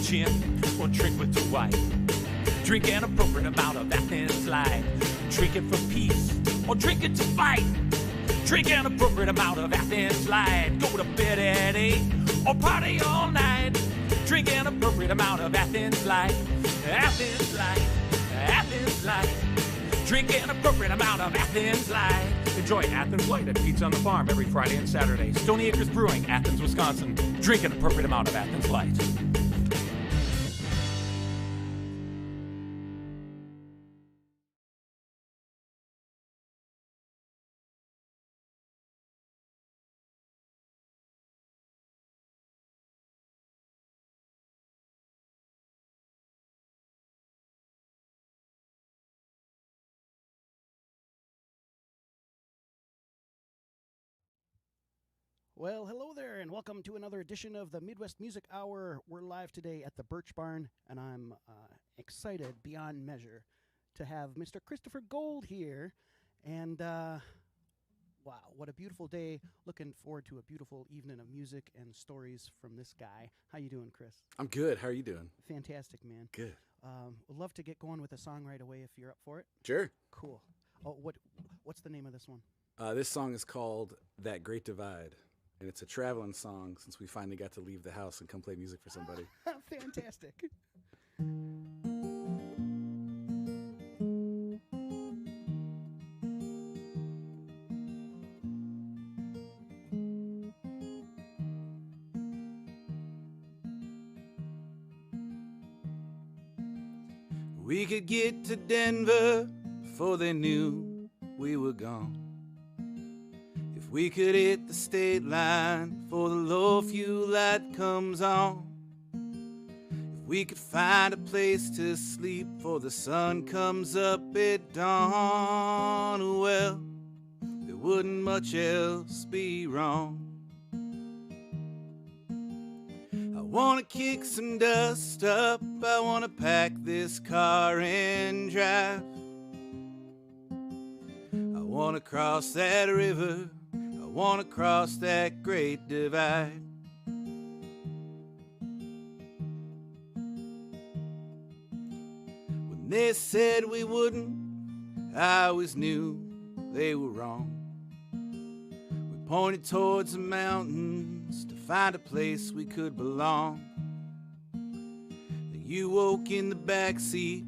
gin or drink with the wife. Drink an appropriate amount of Athens Light. Drink it for peace or drink it to fight. Drink an appropriate amount of Athens Light. Go to bed at 8 or party all night. Drink an appropriate amount of Athens Light. Athens Light, Athens Light. Drink an appropriate amount of Athens Light. Enjoy Athens Light at Pizza on the Farm every Friday and Saturday. Stony Acres Brewing, Athens, Wisconsin. Drink an appropriate amount of Athens Light. Well, hello there, and welcome to another edition of the Midwest Music Hour. We're live today at the Birch Barn, and I'm excited beyond measure to have Mr. Christopher Gold here. And wow, what a beautiful day! Looking forward to a beautiful evening of music and stories from this guy. How you doing, Chris? I'm good. How are you doing? Fantastic, man. Good. Would love to get going with a song right away if you're up for it. Sure. Cool. Oh, what's the name of this one? This song is called That Great Divide. And it's a traveling song since we finally got to leave the house and come play music for somebody. Fantastic. We could get to Denver before they knew we were gone. We could hit the state line before the low fuel light comes on. If we could find a place to sleep before the sun comes up at dawn, well, there wouldn't much else be wrong. I wanna kick some dust up, I wanna pack this car and drive. I wanna cross that river, I wanna cross that great divide. When they said we wouldn't, I always knew they were wrong. We pointed towards the mountains to find a place we could belong. Then you woke in the back seat,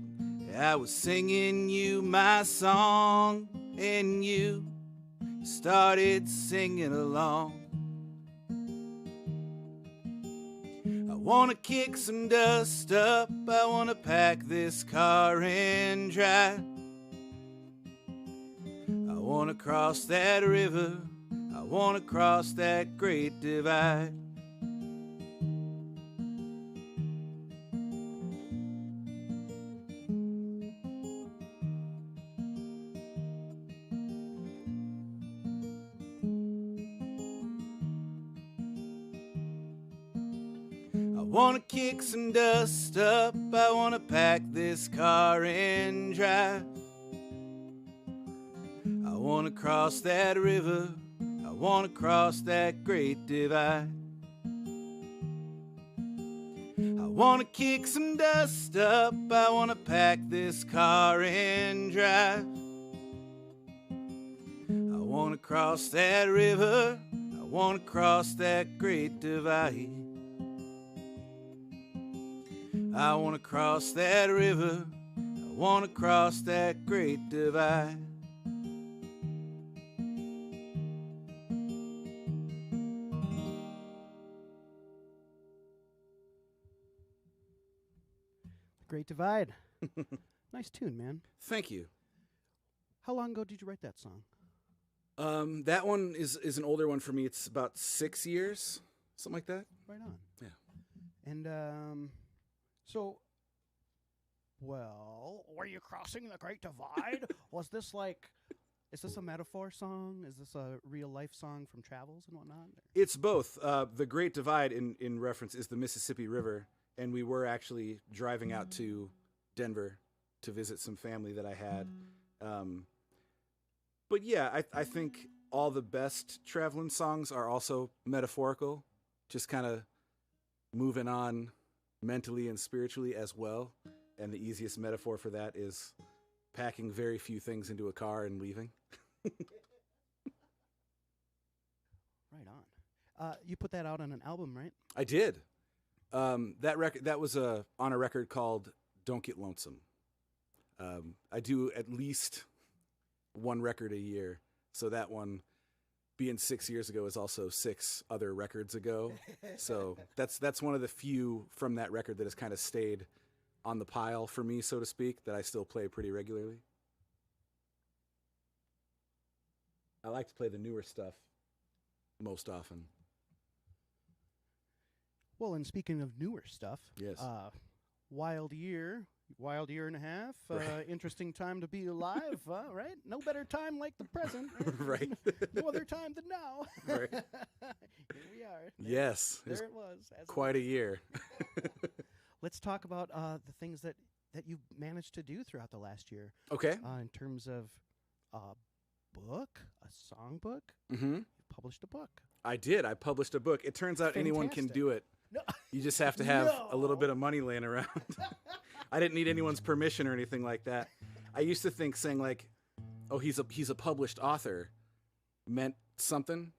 I was singing you my song, and you started singing along. I wanna kick some dust up, I wanna pack this car and drive. I wanna cross that river, I wanna cross that great divide. I wanna kick some dust up, I wanna pack this car and drive. I wanna cross that river, I wanna cross that great divide. I wanna kick some dust up, I wanna pack this car and drive. I wanna cross that river, I wanna cross that great divide. I wanna cross that river, I wanna cross that great divide. Great Divide. Nice tune, man. Thank you. How long ago did you write that song? That one is an older one for me. It's about 6 years, something like that. Right on. Yeah. And so, well, were you crossing the Great Divide? Was this like, is this a metaphor song? Is this a real life song from travels and whatnot? It's both. The Great Divide in reference is the Mississippi River, and we were actually driving out to Denver to visit some family that I had. But yeah, I think all the best traveling songs are also metaphorical, just kind of moving on mentally and spiritually as well. And the easiest metaphor for that is packing very few things into a car and leaving. Right on. You put that out on an album, right? I did. That was on a record called Don't Get Lonesome. I do at least one record a year. So that one, being 6 years ago, is also 6 other records ago. So that's one of the few from that record that has kind of stayed on the pile for me, so to speak, that I still play pretty regularly. I like to play the newer stuff most often. Well, and speaking of newer stuff, Yes. wild year and a half, Right. interesting time to be alive, right? No better time like the present, Right. No other time than now. Right. Here we are. Yes. There it was. Quite a year. Let's talk about the things that you've managed to do throughout the last year. Okay. In terms of a book, a songbook. Mm-hmm. You published a book. I did. I published a book. It turns out anyone can Fantastic. do it. No. You just have to have a little No. bit of money laying around. I didn't need anyone's permission or anything like that. I used to think saying like, "Oh, he's a published author," meant something,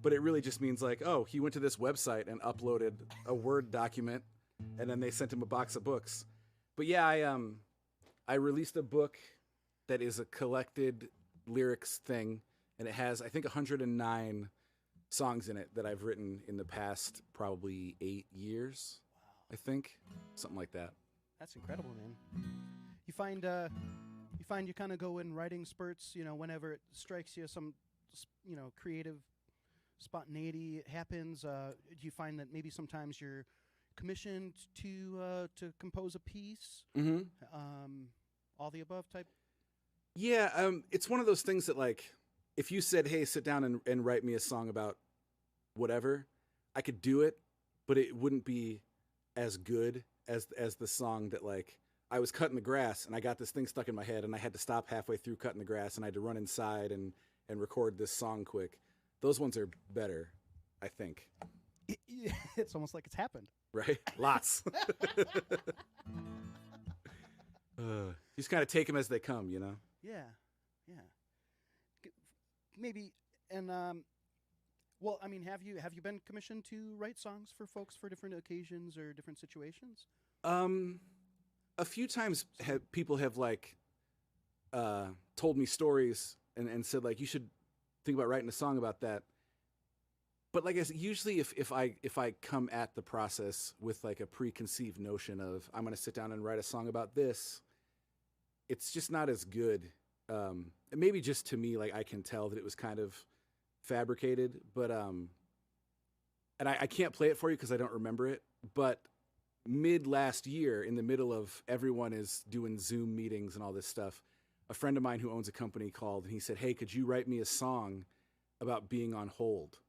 but it really just means like, "Oh, he went to this website and uploaded a Word document, and then they sent him a box of books." But yeah, I released a book that is a collected lyrics thing, and it has I think 109 songs in it that I've written in the past probably 8 years. Wow. I think something like that. That's incredible, man. You find you kind of go in writing spurts, whenever it strikes you, some creative spontaneity happens. Do you find that maybe sometimes you're commissioned to compose a piece? Mm-hmm. All the above type. Yeah, it's one of those things that like, if you said, "Hey, sit down and write me a song about whatever," I could do it, but it wouldn't be as good as the song that like I was cutting the grass and I got this thing stuck in my head and I had to stop halfway through cutting the grass and I had to run inside and record this song quick. Those ones are better, I think. It's almost like it's happened. Right? Lots. Just kind of take them as they come, you know? Yeah. Maybe, and well, I mean, have you been commissioned to write songs for folks for different occasions or different situations? A few times people have like told me stories and said like, "You should think about writing a song about that." But like I said, usually if I come at the process with like a preconceived notion of I'm going to sit down and write a song about this, it's just not as good. And maybe just to me, like I can tell that it was kind of fabricated, but and I can't play it for you because I don't remember it. But mid last year, in the middle of everyone is doing Zoom meetings and all this stuff, a friend of mine who owns a company called and he said, "Hey, could you write me a song about being on hold?"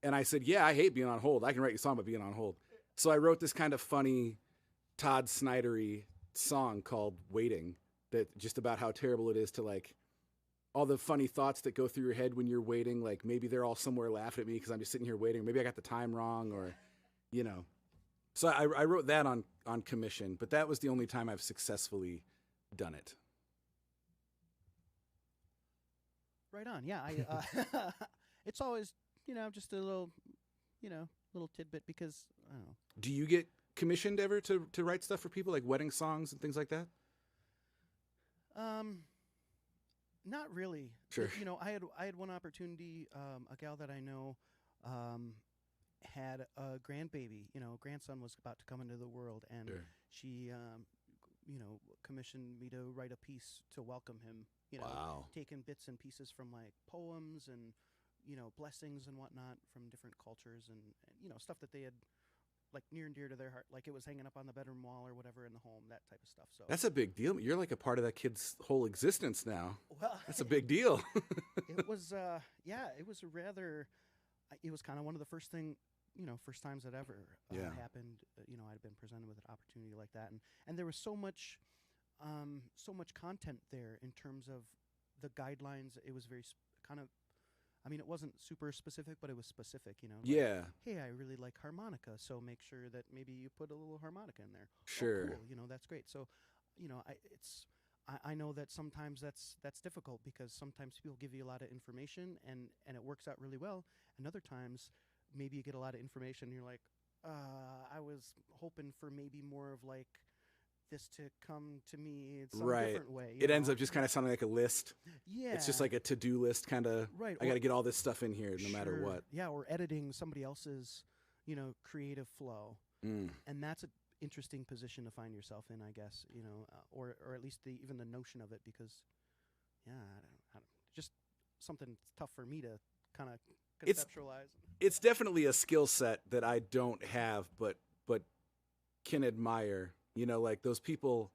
And I said, "Yeah, I hate being on hold. I can write you a song about being on hold." So I wrote this kind of funny Todd Snyder-y song called "Waiting," that just about how terrible it is to like all the funny thoughts that go through your head when you're waiting. Like maybe they're all somewhere laughing at me because I'm just sitting here waiting. Maybe I got the time wrong or, you know. So I wrote that on commission, but that was the only time I've successfully done it. Right on. Yeah, it's always just a little little tidbit because I don't know. Do you get commissioned ever to write stuff for people like wedding songs and things like that? Not really. Sure. I had one opportunity. A gal that I know had a grandbaby. Grandson was about to come into the world, and Sure. she, commissioned me to write a piece to welcome him. Wow. Taking bits and pieces from like poems and blessings and whatnot from different cultures and stuff that they had like near and dear to their heart, like it was hanging up on the bedroom wall or whatever in the home, that type of stuff. So That's a big deal. You're like a part of that kid's whole existence now. well, That's a big deal. it was it was it was kind of one of the first times that ever Yeah. happened. I'd been presented with an opportunity like that, and there was so much content there in terms of the guidelines. It was very kind of I mean, it wasn't super specific, but it was specific, you know. Like, Yeah, hey, I really like harmonica, so make sure that maybe you put a little harmonica in there. sure. Oh, cool, you know, that's great. So, you know, I know that sometimes that's difficult because sometimes people give you a lot of information and it works out really well, and other times maybe you get a lot of information and you're like, I was hoping for maybe more of like this to come to me in some Right. different way. It ends up just kind of sounding like a list. Yeah. It's just like a to-do list kind of. right. I got to get all this stuff in here no matter Sure. what. Yeah, or editing somebody else's, you know, creative flow, Mm. and that's an interesting position to find yourself in, I guess. You know, or at least even the notion of it, because yeah, I don't just something that's tough for me to kind of It's- conceptualize. It's definitely a skill set that I don't have, but can admire. You know, like those people.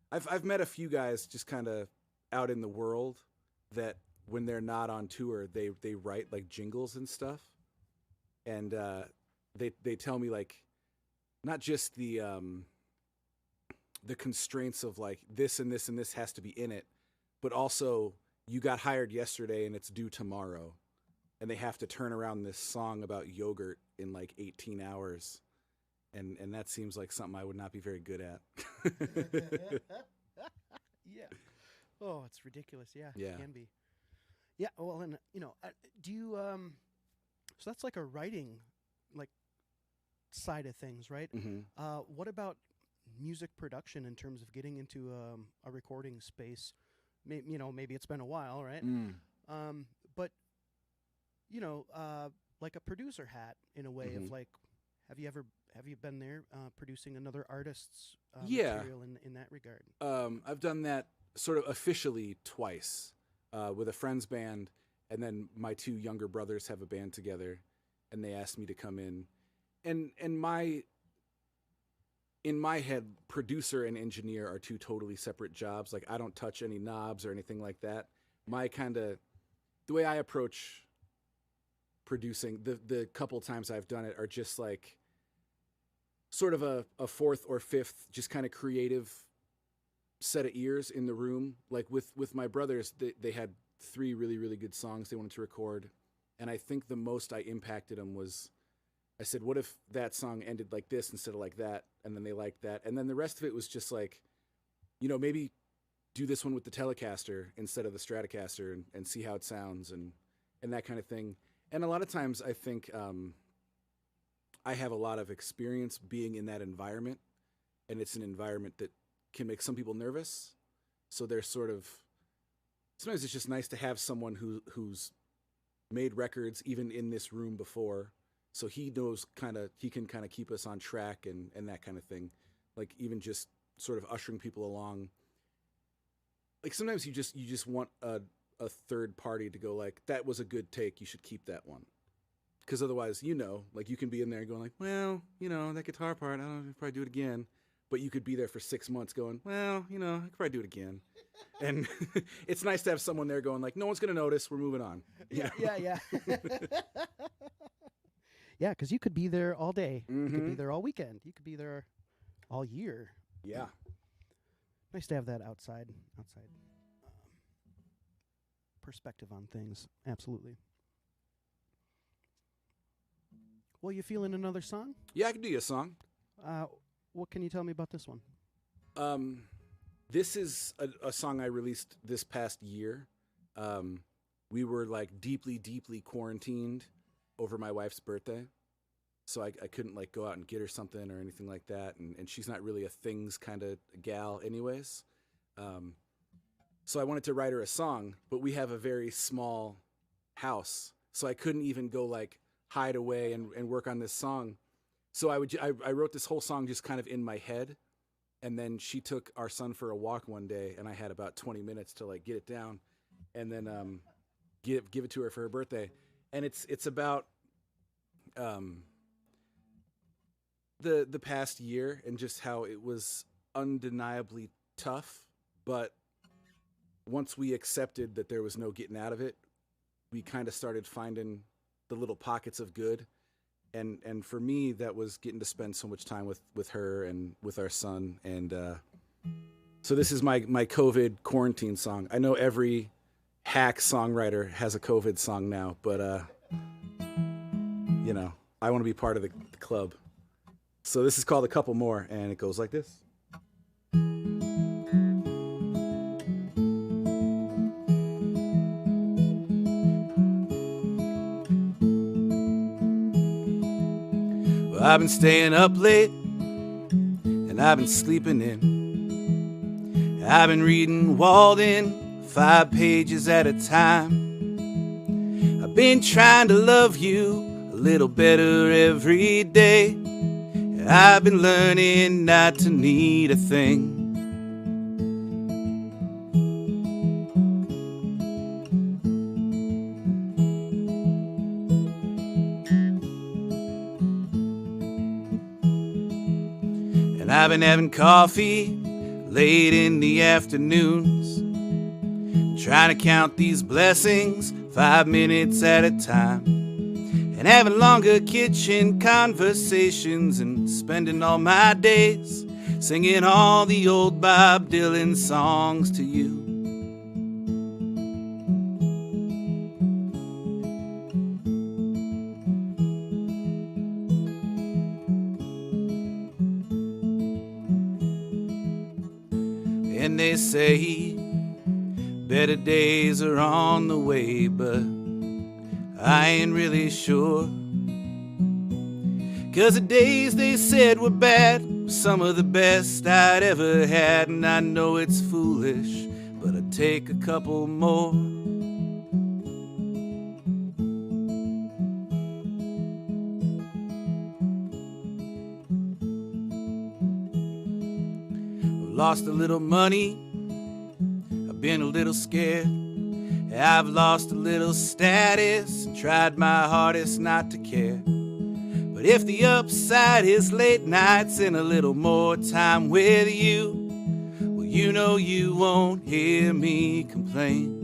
I've met a few guys just kind of out in the world that when they're not on tour, they write like jingles and stuff, and they tell me like not just the constraints of like this and this and this has to be in it, but also you got hired yesterday and it's due tomorrow, and they have to turn around this song about yogurt in like 18 hours. And that seems like something I would not be very good at. Yeah. Oh, it's ridiculous. Yeah. Yeah. It can be. Yeah. Well, and you know, do you so that's like a writing like side of things, right? Mm-hmm. What about music production in terms of getting into a recording space? You know, maybe it's been a while, right? Mm. But you know, like a producer hat in a way Mhm. of like, have you been there producing another artist's Yeah. material in that regard? I've done that sort of officially twice with a friend's band, and then my two younger brothers have a band together, and they asked me to come in. And in my head, producer and engineer are two totally separate jobs. Like I don't touch any knobs or anything like that. The way I approach producing, the couple times I've done it are just like sort of a fourth or fifth, just kind of creative set of ears in the room. Like with my brothers, they had 3 really, really good songs they wanted to record. And I think the most I impacted them was, I said, what if that song ended like this instead of like that? And then they liked that. And then the rest of it was just like, you know, maybe do this one with the Telecaster instead of the Stratocaster and see how it sounds and that kind of thing. And a lot of times I think I have a lot of experience being in that environment, and it's an environment that can make some people nervous. So they're sort of, sometimes it's just nice to have someone who's made records even in this room before. So he knows he can kind of keep us on track and that kind of thing. Like even just sort of ushering people along. Like sometimes you just want a third party to go like, that was a good take, you should keep that one. Because otherwise, you know, like you can be in there going like, well, you know, that guitar part, I don't know, I'll probably do it again. But you could be there for 6 months going, well, you know, I could probably do it again. And it's nice to have someone there going like, no one's going to notice, we're moving on. You know? Yeah. Yeah, because you could be there all day. You could be Mhm. there all weekend. You could be there all year. Yeah. Nice to have that outside perspective on things. Absolutely. Well, you feeling another song? Yeah, I can do you a song. What can you tell me about this one? This is a song I released this past year. We were like deeply, deeply quarantined over my wife's birthday. So I couldn't like go out and get her something or anything like that. And she's not really a things kind of gal anyways. So I wanted to write her a song, but we have a very small house. So I couldn't even go like hide away and work on this song. So I wrote this whole song just kind of in my head. And then she took our son for a walk one day, and I had about 20 minutes to like get it down and then give it to her for her birthday. And it's about the past year and just how it was undeniably tough, but once we accepted that there was no getting out of it, we kind of started finding the little pockets of good. And for me, that was getting to spend so much time with her and with our son. And so this is my COVID quarantine song. I know every hack songwriter has a COVID song now, but I want to be part of the club. So this is called A Couple More, and it goes like this. Well, I've been staying up late, and I've been sleeping in. I've been reading Walden 5 pages at a time. I've been trying to love you a little better every day. I've been learning not to need a thing. And I've been having coffee late in the afternoons, trying to count these blessings 5 minutes at a time, and having longer kitchen conversations, and spending all my days singing all the old Bob Dylan songs to you. And they say better days are on the way, but I ain't really sure. 'Cause the days they said were bad were some of the best I'd ever had. And I know it's foolish, but I'd take a couple more. I've lost a little money, I've been a little scared. I've lost a little status and tried my hardest not to care. But if the upside is late nights and a little more time with you, well, you know you won't hear me complain.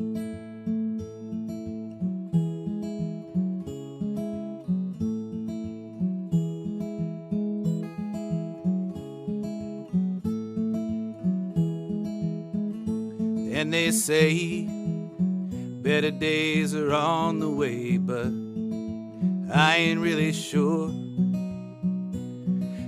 And they say better days are on the way, but I ain't really sure.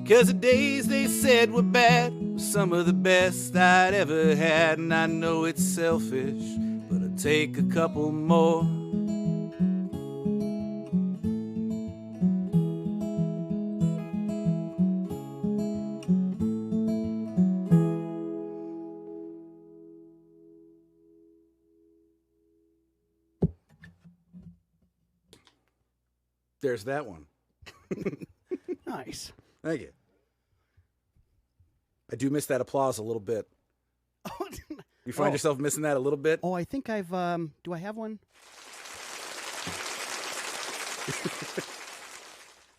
'Cause the days they said were bad were some of the best I'd ever had. And I know it's selfish, but I'll take a couple more. There's that one. Nice. Thank you. I do miss that applause a little bit. You find yourself missing that a little bit? Oh, I think I've, do I have one?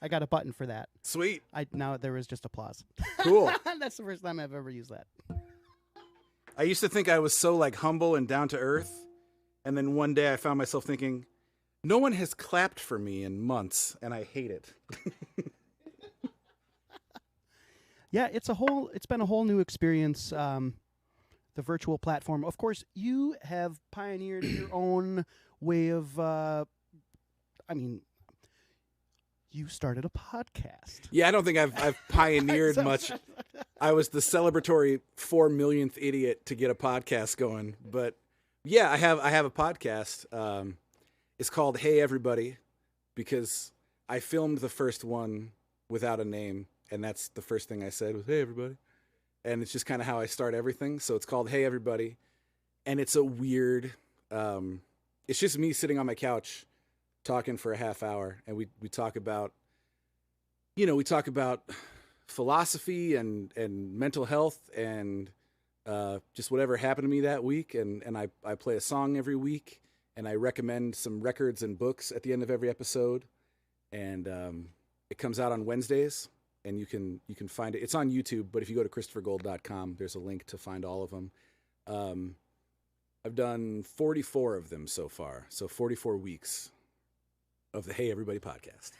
I got a button for that. Sweet. Now there was just applause. Cool. That's the first time I've ever used that. I used to think I was so humble and down to earth. And then one day I found myself thinking, no one has clapped for me in months, and I hate it. Yeah, it's been a whole new experience, the virtual platform. Of course, you have pioneered your own way of, you started a podcast. Yeah, I don't think I've pioneered much. I was the celebratory 4 millionth idiot to get a podcast going. But yeah, I have a podcast. It's called Hey Everybody, because I filmed the first one without a name, and that's the first thing I said was, hey, everybody. And it's just kind of how I start everything. So it's called Hey Everybody, and it's a weird, it's just me sitting on my couch talking for a half hour, and we talk about, we talk about philosophy and mental health and just whatever happened to me that week, and I play a song every week. And I recommend some records and books at the end of every episode. And it comes out on Wednesdays, and you can find it. It's on YouTube, but if you go to ChristopherGold.com, there's a link to find all of them. I've done 44 of them so far, so 44 weeks of the Hey Everybody podcast.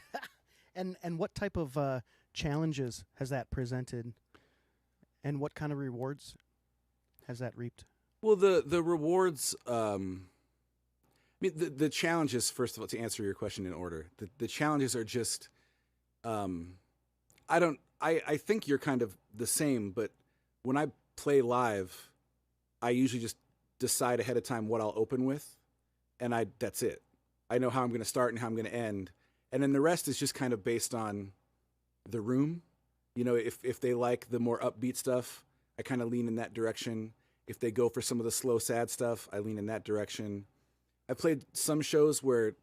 And what type of challenges has that presented, and what kind of rewards has that reaped? Well, the rewards mean, the challenges, first of all, to answer your question in order, the challenges are just, I think you're kind of the same, but when I play live, I usually just decide ahead of time what I'll open with, and that's it. I know how I'm going to start and how I'm going to end, and then the rest is just kind of based on the room. You know, if they like the more upbeat stuff, I kind of lean in that direction. If they go for some of the slow, sad stuff, I lean in that direction. I played some shows where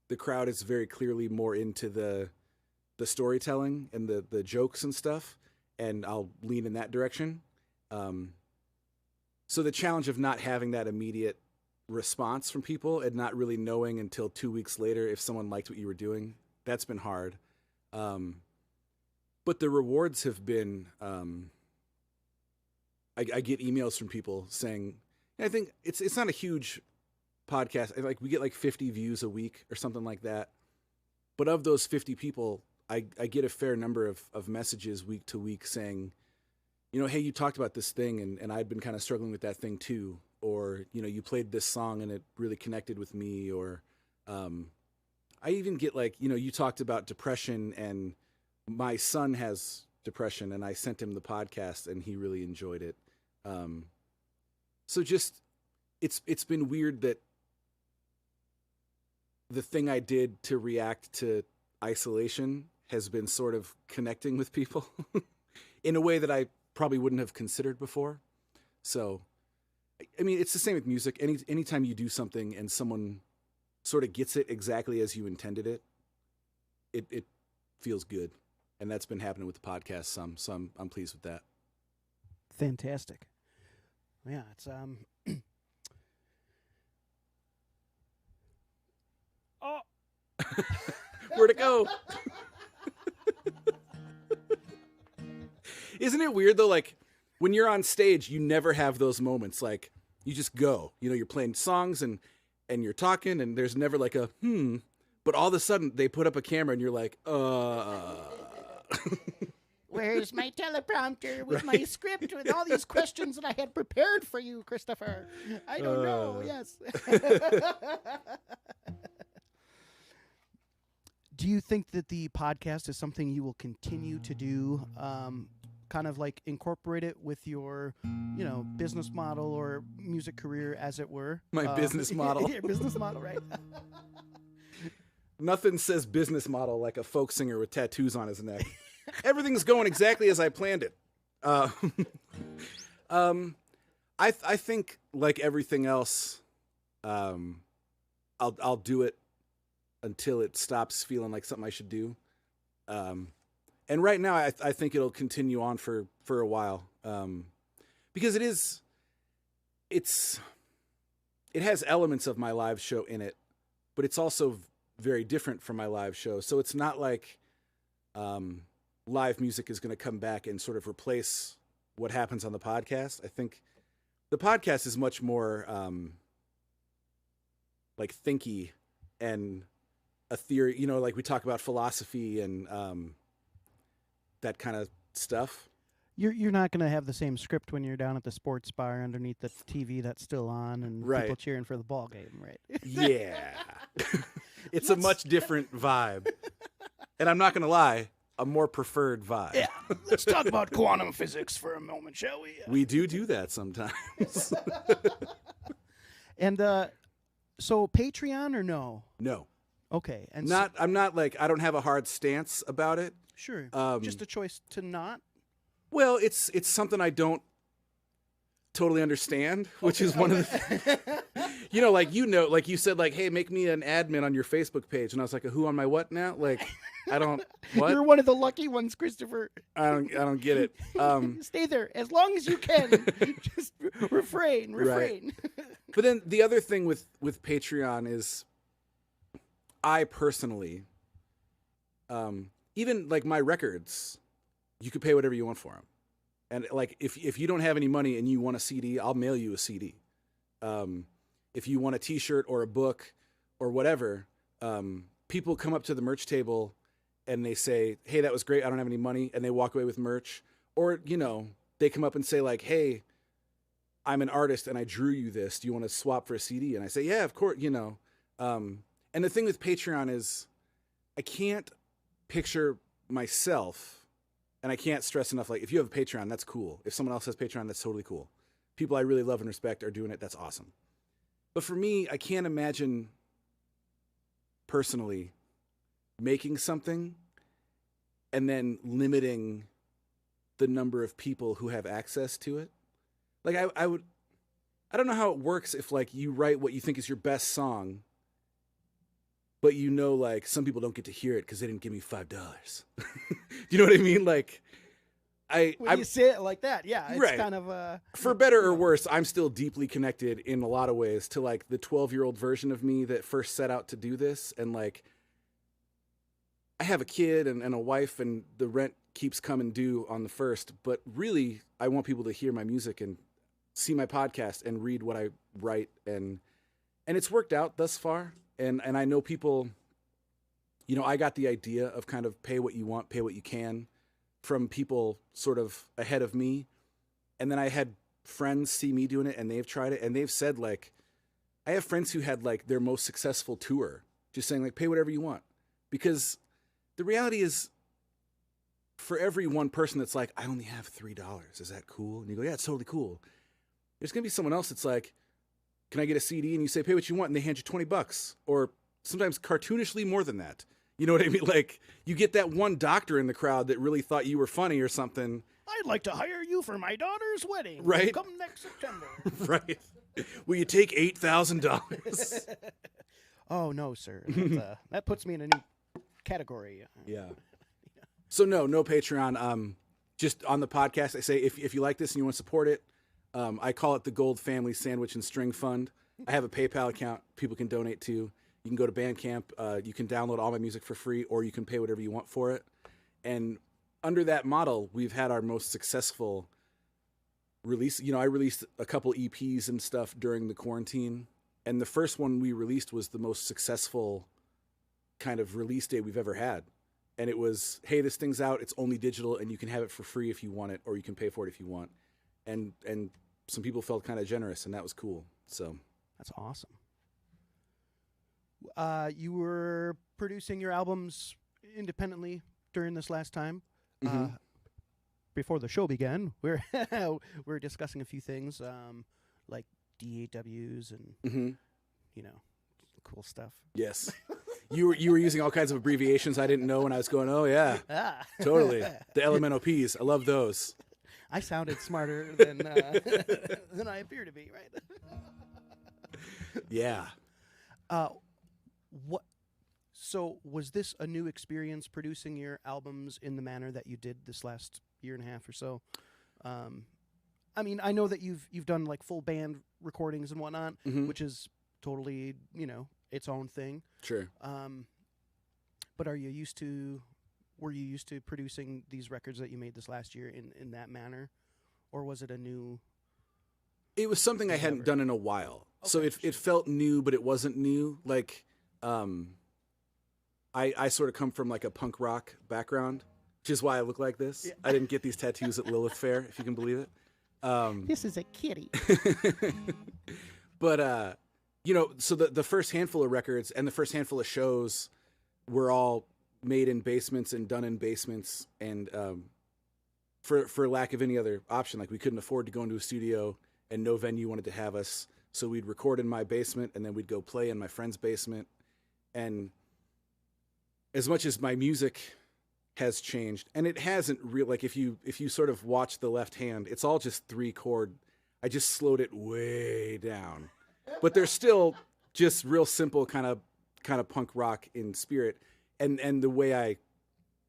the crowd is very clearly more into the storytelling and the jokes and stuff, and I'll lean in that direction. So the challenge of not having that immediate response from people and not really knowing until 2 weeks later if someone liked what you were doing, that's been hard. But the rewards have been, I get emails from people saying, I think it's not a huge podcast. Like we get like 50 views a week or something like that. But of those 50 people, I get a fair number of messages week to week saying, you know, hey, you talked about this thing and I'd been kind of struggling with that thing too. Or, you know, you played this song and it really connected with me. Or I even get like, you know, you talked about depression and my son has depression and I sent him the podcast and he really enjoyed it. So just, it's been weird that the thing I did to react to isolation has been sort of connecting with people in a way that I probably wouldn't have considered before. So, I mean, it's the same with music. Anytime you do something and someone sort of gets it exactly as you intended it, it feels good. And that's been happening with the podcast some. So I'm pleased with that. Fantastic. Yeah, it's Oh. Where'd it go? Isn't it weird though? Like when you're on stage, you never have those moments. Like you just go, you know, you're playing songs and you're talking and there's never like a, but all of a sudden they put up a camera and you're like, Where's my teleprompter with my script with all these questions that I had prepared for you, Christopher? I don't know. Yes. Do you think that the podcast is something you will continue to do, kind of like incorporate it with your, you know, business model or music career, as it were? My business model. Your business model, right? Nothing says business model like a folk singer with tattoos on his neck. Everything's going exactly as I planned it. I think like everything else, I'll do it until it stops feeling like something I should do. And right now I think it'll continue on for a while. Because it has elements of my live show in it, but it's also very different from my live show. So it's not like, live music is going to come back and sort of replace what happens on the podcast. I think the podcast is much more like thinky and a theory, you know, like we talk about philosophy and that kind of stuff. You're not going to have the same script when you're down at the sports bar underneath the TV that's still on and people cheering for the ball game, right? Yeah. It's a much different vibe. And I'm not going to lie, a more preferred vibe. Yeah. Let's talk about quantum physics for a moment, shall we? We do that sometimes. And so Patreon or no? No. Okay. And I'm not like, I don't have a hard stance about it. Sure. Just a choice to not? Well, it's something I don't totally understand, which is one of the you know, like you said, like, hey, make me an admin on your Facebook page, and I was like, who on my what now? Like, I don't. What? You're one of the lucky ones, Christopher. I don't get it. Stay there as long as you can. Just refrain. Right. But then the other thing with Patreon is, I personally, even like my records, you could pay whatever you want for them. And like, if you don't have any money and you want a CD, I'll mail you a CD. If you want a T-shirt or a book or whatever, people come up to the merch table and they say, hey, that was great, I don't have any money, and they walk away with merch. Or, you know, they come up and say like, hey, I'm an artist and I drew you this. Do you want to swap for a CD? And I say, yeah, of course, you know. And the thing with Patreon is I can't picture myself, and I can't stress enough, like, if you have a Patreon, that's cool. If someone else has Patreon, that's totally cool. People I really love and respect are doing it. That's awesome. But for me, I can't imagine personally making something and then limiting the number of people who have access to it. Like, I don't know how it works if, like, you write what you think is your best song, but you know, like, some people don't get to hear it because they didn't give me $5. Do you know what I mean? Like, when you say it like that, yeah, it's right. kind of for better or worse, I'm still deeply connected in a lot of ways to, like, the 12-year-old version of me that first set out to do this. And, like, I have a kid and a wife, and the rent keeps coming due on the 1st, but really I want people to hear my music and see my podcast and read what I write, and it's worked out thus far. And I know people, you know, I got the idea of kind of pay what you want, pay what you can from people sort of ahead of me. And then I had friends see me doing it, and they've tried it, and they've said, like, I have friends who had, like, their most successful tour just saying, like, pay whatever you want. Because the reality is, for every one person that's like, I only have $3, is that cool? And you go, yeah, it's totally cool. There's going to be someone else that's like, can I get a CD? And you say, pay what you want, and they hand you $20, or sometimes cartoonishly more than that. You know what I mean? Like, you get that one doctor in the crowd that really thought you were funny or something. I'd like to hire you for my daughter's wedding. Right. Come next September. Right. Will you take $8,000? Oh, no, sir. That puts me in a new category. Yeah. So no Patreon. Just on the podcast, I say, if you like this and you want to support it, I call it the Gold Family Sandwich and String Fund. I have a PayPal account people can donate to. You can go to Bandcamp. You can download all my music for free, or you can pay whatever you want for it. And under that model, we've had our most successful release. You know, I released a couple EPs and stuff during the quarantine, and the first one we released was the most successful kind of release day we've ever had. And it was, hey, this thing's out. It's only digital, and you can have it for free if you want it, or you can pay for it if you want. And some people felt kind of generous, and that was cool. So that's awesome. You were producing your albums independently during this last time. Mm-hmm. Before the show began, we're discussing a few things, like DAWs and mm-hmm. you know, cool stuff. Yes. You were using all kinds of abbreviations I didn't know, and I was going, oh yeah, totally. The LMNOPs, I love those. I sounded smarter than than I appear to be, right? Yeah. What? So was this a new experience producing your albums in the manner that you did this last year and a half or so? I mean, I know that you've done like full band recordings and whatnot, mm-hmm. which is totally, you know, its own thing. Sure. But were you used to producing these records that you made this last year in that manner, or was it a new? It was something I hadn't done in a while, okay. So it felt new, but it wasn't new. Like, I sort of come from like a punk rock background, which is why I look like this. Yeah. I didn't get these tattoos at Lilith Fair, if you can believe it. This is a kitty. But you know, so the first handful of records and the first handful of shows were all made in basements and done in basements, and for lack of any other option, like we couldn't afford to go into a studio, and no venue wanted to have us, so we'd record in my basement, and then we'd go play in my friend's basement. And as much as my music has changed, and it hasn't really, like if you sort of watch the left hand, it's all just 3-chord. I just slowed it way down, but they're still just real simple kind of punk rock in spirit. And the way I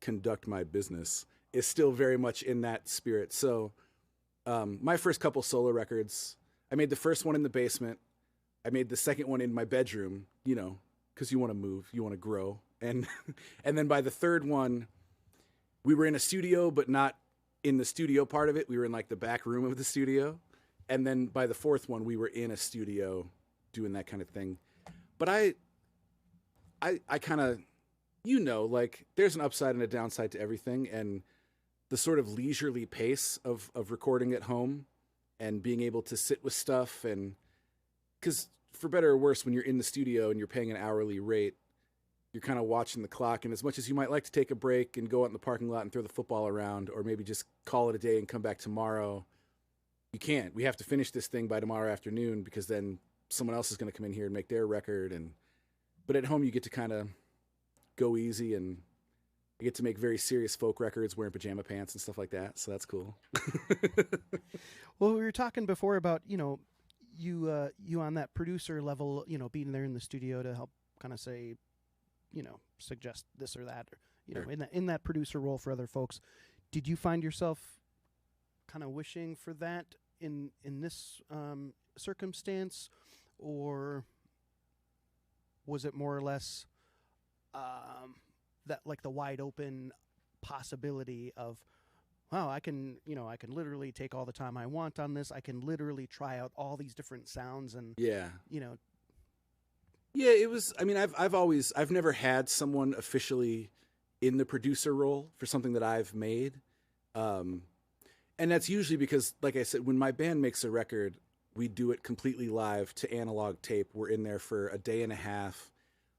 conduct my business is still very much in that spirit. So my first couple solo records, I made the first one in the basement. I made the second one in my bedroom, you know, because you want to move, you want to grow. And then by the third one, we were in a studio, but not in the studio part of it. We were in like the back room of the studio. And then by the fourth one, we were in a studio doing that kind of thing. But I kind of, you know, like there's an upside and a downside to everything. And the sort of leisurely pace of recording at home and being able to sit with stuff. And because for better or worse, when you're in the studio and you're paying an hourly rate, you're kind of watching the clock. And as much as you might like to take a break and go out in the parking lot and throw the football around, or maybe just call it a day and come back tomorrow, you can't. We have to finish this thing by tomorrow afternoon, because then someone else is going to come in here and make their record. But at home, you get to kind of go easy, and you get to make very serious folk records wearing pajama pants and stuff like that. So that's cool. Well, we were talking before about, you on that producer level, being there in the studio to help kind of say, suggest this or that, or, Sure. in that producer role for other folks. Did you find yourself kind of wishing for that in this circumstance, or was it more or less that, like, the wide open possibility of, wow, I can literally take all the time I want on this. I can literally try out all these different sounds and, Yeah. Yeah, it was, I mean, I've never had someone officially in the producer role for something that I've made. And that's usually because, like I said, when my band makes a record, we do it completely live to analog tape. We're in there for a day and a half.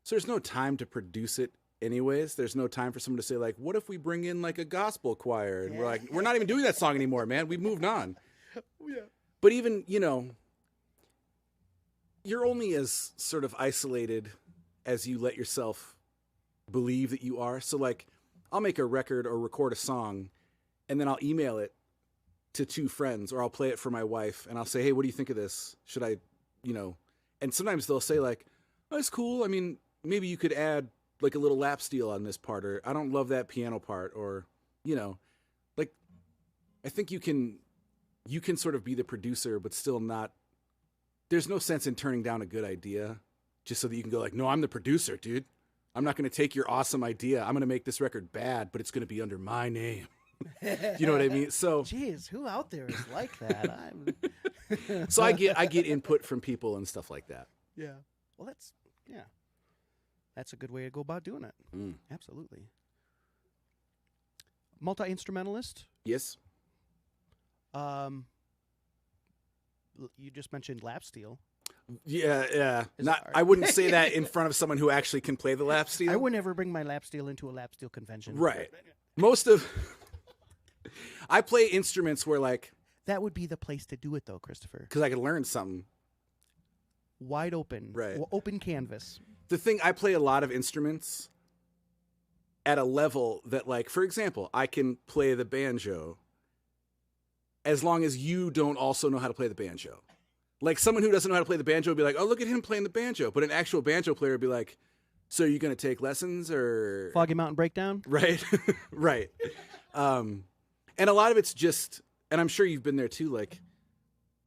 So there's no time to produce it anyways. There's no time for someone to say, like, what if we bring in like a gospel choir? And we're like, we're not even doing that song anymore, man. We've moved on. Yeah. But even, you're only as sort of isolated as you let yourself believe that you are. So, like, I'll make a record or record a song, and then I'll email it to two friends, or I'll play it for my wife, and I'll say, hey, what do you think of this? Should I, and sometimes they'll say, like, oh, that's cool. I mean, maybe you could add like a little lap steel on this part, or I don't love that piano part, or, like, I think you can sort of be the producer, but still not. There's no sense in turning down a good idea just so that you can go, like, no, I'm the producer, dude. I'm not going to take your awesome idea. I'm going to make this record bad, but it's going to be under my name. You know what I mean? So, geez, who out there is like that? so I get input from people and stuff like that. Yeah. Well, that's a good way to go about doing it. Mm. Absolutely. Multi-instrumentalist. Yes. You just mentioned lap steel. Yeah. I wouldn't say that in front of someone who actually can play the lap steel. I would never bring my lap steel into a lap steel convention. Right. I play instruments where, like, that would be the place to do it, though, Christopher. because I could learn something. Wide open. Right. Open canvas. The thing, I play a lot of instruments at a level that, like, for example, I can play the banjo as long as you don't also know how to play the banjo. Like, someone who doesn't know how to play the banjo would be like, oh, look at him playing the banjo. But an actual banjo player would be like, so are you going to take lessons, or... Foggy Mountain Breakdown? Right. Right. And a lot of it's just, and I'm sure you've been there too, like,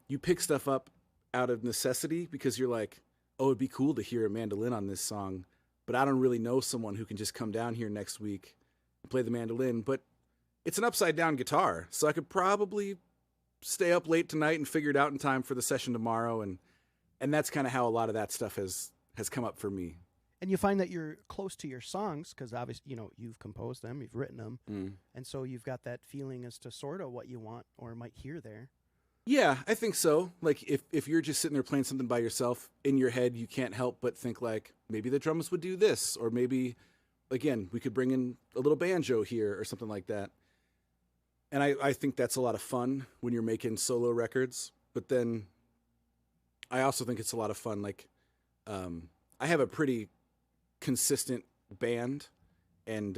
you pick stuff up out of necessity because you're like, oh, it'd be cool to hear a mandolin on this song, but I don't really know someone who can just come down here next week and play the mandolin. But it's an upside down guitar, so I could probably stay up late tonight and figure it out in time for the session tomorrow. And that's kind of how a lot of that stuff has come up for me. And you find that you're close to your songs because obviously, you've composed them, you've written them. Mm. And so you've got that feeling as to sort of what you want or might hear there. Yeah, I think so. Like, if you're just sitting there playing something by yourself, in your head, you can't help but think, like, maybe the drums would do this, or maybe, again, we could bring in a little banjo here or something like that. And I think that's a lot of fun when you're making solo records. But then I also think it's a lot of fun. Like, I have a pretty consistent band, and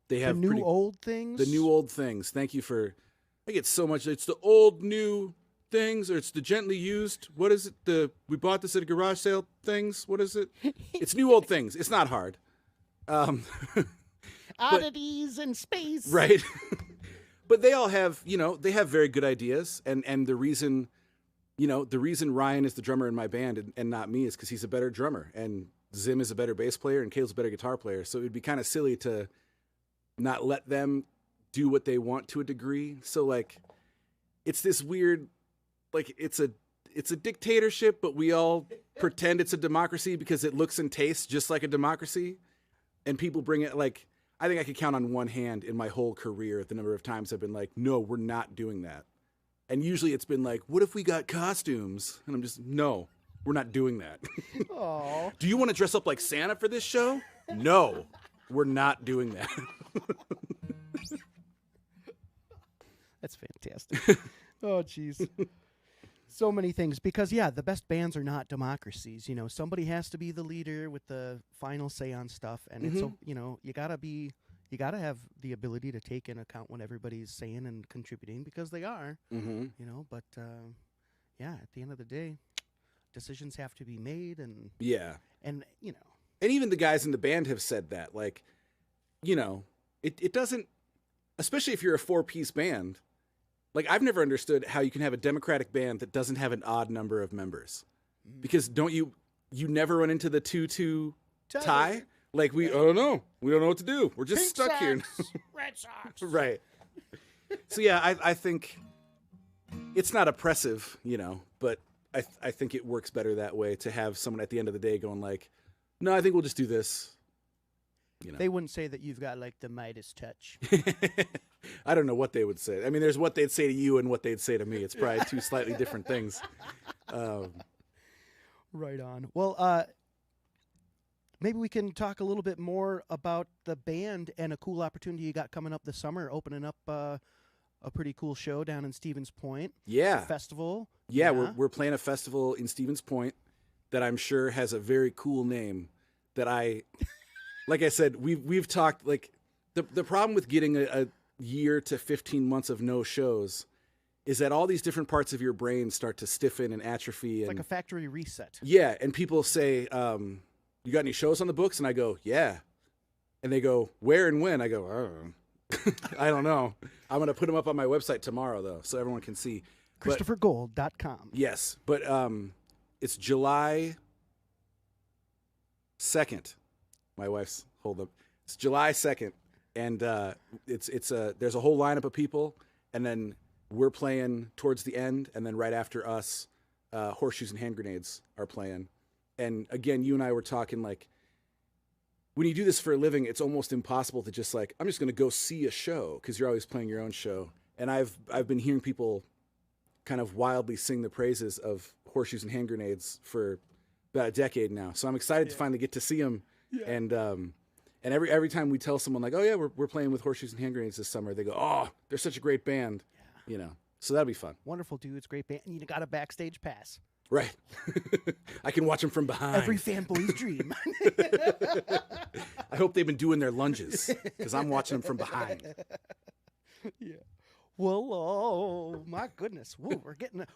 they have the new old things. The new old things. Thank you for. I get so much. It's the old new things, or it's the gently used. What is it? We bought this at a garage sale things. What is it? It's new old things. It's not hard. Oddities in space. Right. But they all have, they have very good ideas, and the reason Ryan is the drummer in my band and not me is because he's a better drummer, and Zim is a better bass player, and Caleb's a better guitar player. So it would be kind of silly to not let them do what they want to a degree. So, like, it's this weird, like, it's a dictatorship, but we all pretend it's a democracy because it looks and tastes just like a democracy, and people bring it, like, I think I could count on one hand in my whole career the number of times I've been like, no, we're not doing that. And usually it's been like, what if we got costumes? And I'm just, no, We're not doing that. Oh, Do you want to dress up like Santa for this show? No, we're not doing that. that's fantastic. Oh, jeez. So many things because the best bands are not democracies. Somebody has to be the leader with the final say on stuff, and it's you gotta have the ability to take into account what everybody's saying and contributing because they are. But at the end of the day, decisions have to be made, and and even the guys in the band have said that, like, it doesn't, especially if you're a 4-piece band. Like, I've never understood how you can have a Democratic band that doesn't have an odd number of members. Because don't you never run into the 2-2 tie? Like, I don't know. We don't know what to do. We're just Pink stuck here. Sox, Red Sox. Right. So, I think it's not oppressive, but I think it works better that way to have someone at the end of the day going like, no, I think we'll just do this. They wouldn't say that you've got, like, the Midas touch. I don't know what they would say. I mean, there's what they'd say to you and what they'd say to me. It's probably two slightly different things. Right on. Well, maybe we can talk a little bit more about the band and a cool opportunity you got coming up this summer, opening up a pretty cool show down in Stevens Point. Yeah. Festival. Yeah, we're playing a festival in Stevens Point that I'm sure has a very cool name that like I said, we've talked, like, the problem with getting a year to 15 months of no shows is that all these different parts of your brain start to stiffen and atrophy. It's like a factory reset. Yeah, and people say, you got any shows on the books? And I go, yeah. And they go, where and when? I go, I don't know. I don't know. I'm going to put them up on my website tomorrow, though, so everyone can see. ChristopherGold.com. Yes, but it's July 2nd. My wife's hold up. It's July 2nd. And there's a whole lineup of people, and then we're playing towards the end, and then right after us, Horseshoes and Hand Grenades are playing. And again, you and I were talking, like, when you do this for a living, it's almost impossible to just like, I'm just going to go see a show because you're always playing your own show. And I've been hearing people kind of wildly sing the praises of Horseshoes and Hand Grenades for about a decade now. So I'm excited to finally get to see them. Yeah. And every time we tell someone like, oh yeah, we're playing with Horseshoes and Hand Grenades this summer, they go, oh, they're such a great band, So that'll be fun. Wonderful dudes, great band, and you got a backstage pass. Right. I can watch them from behind. Every fanboy's dream. I hope they've been doing their lunges because I'm watching them from behind. Yeah. Well, oh my goodness, whoa,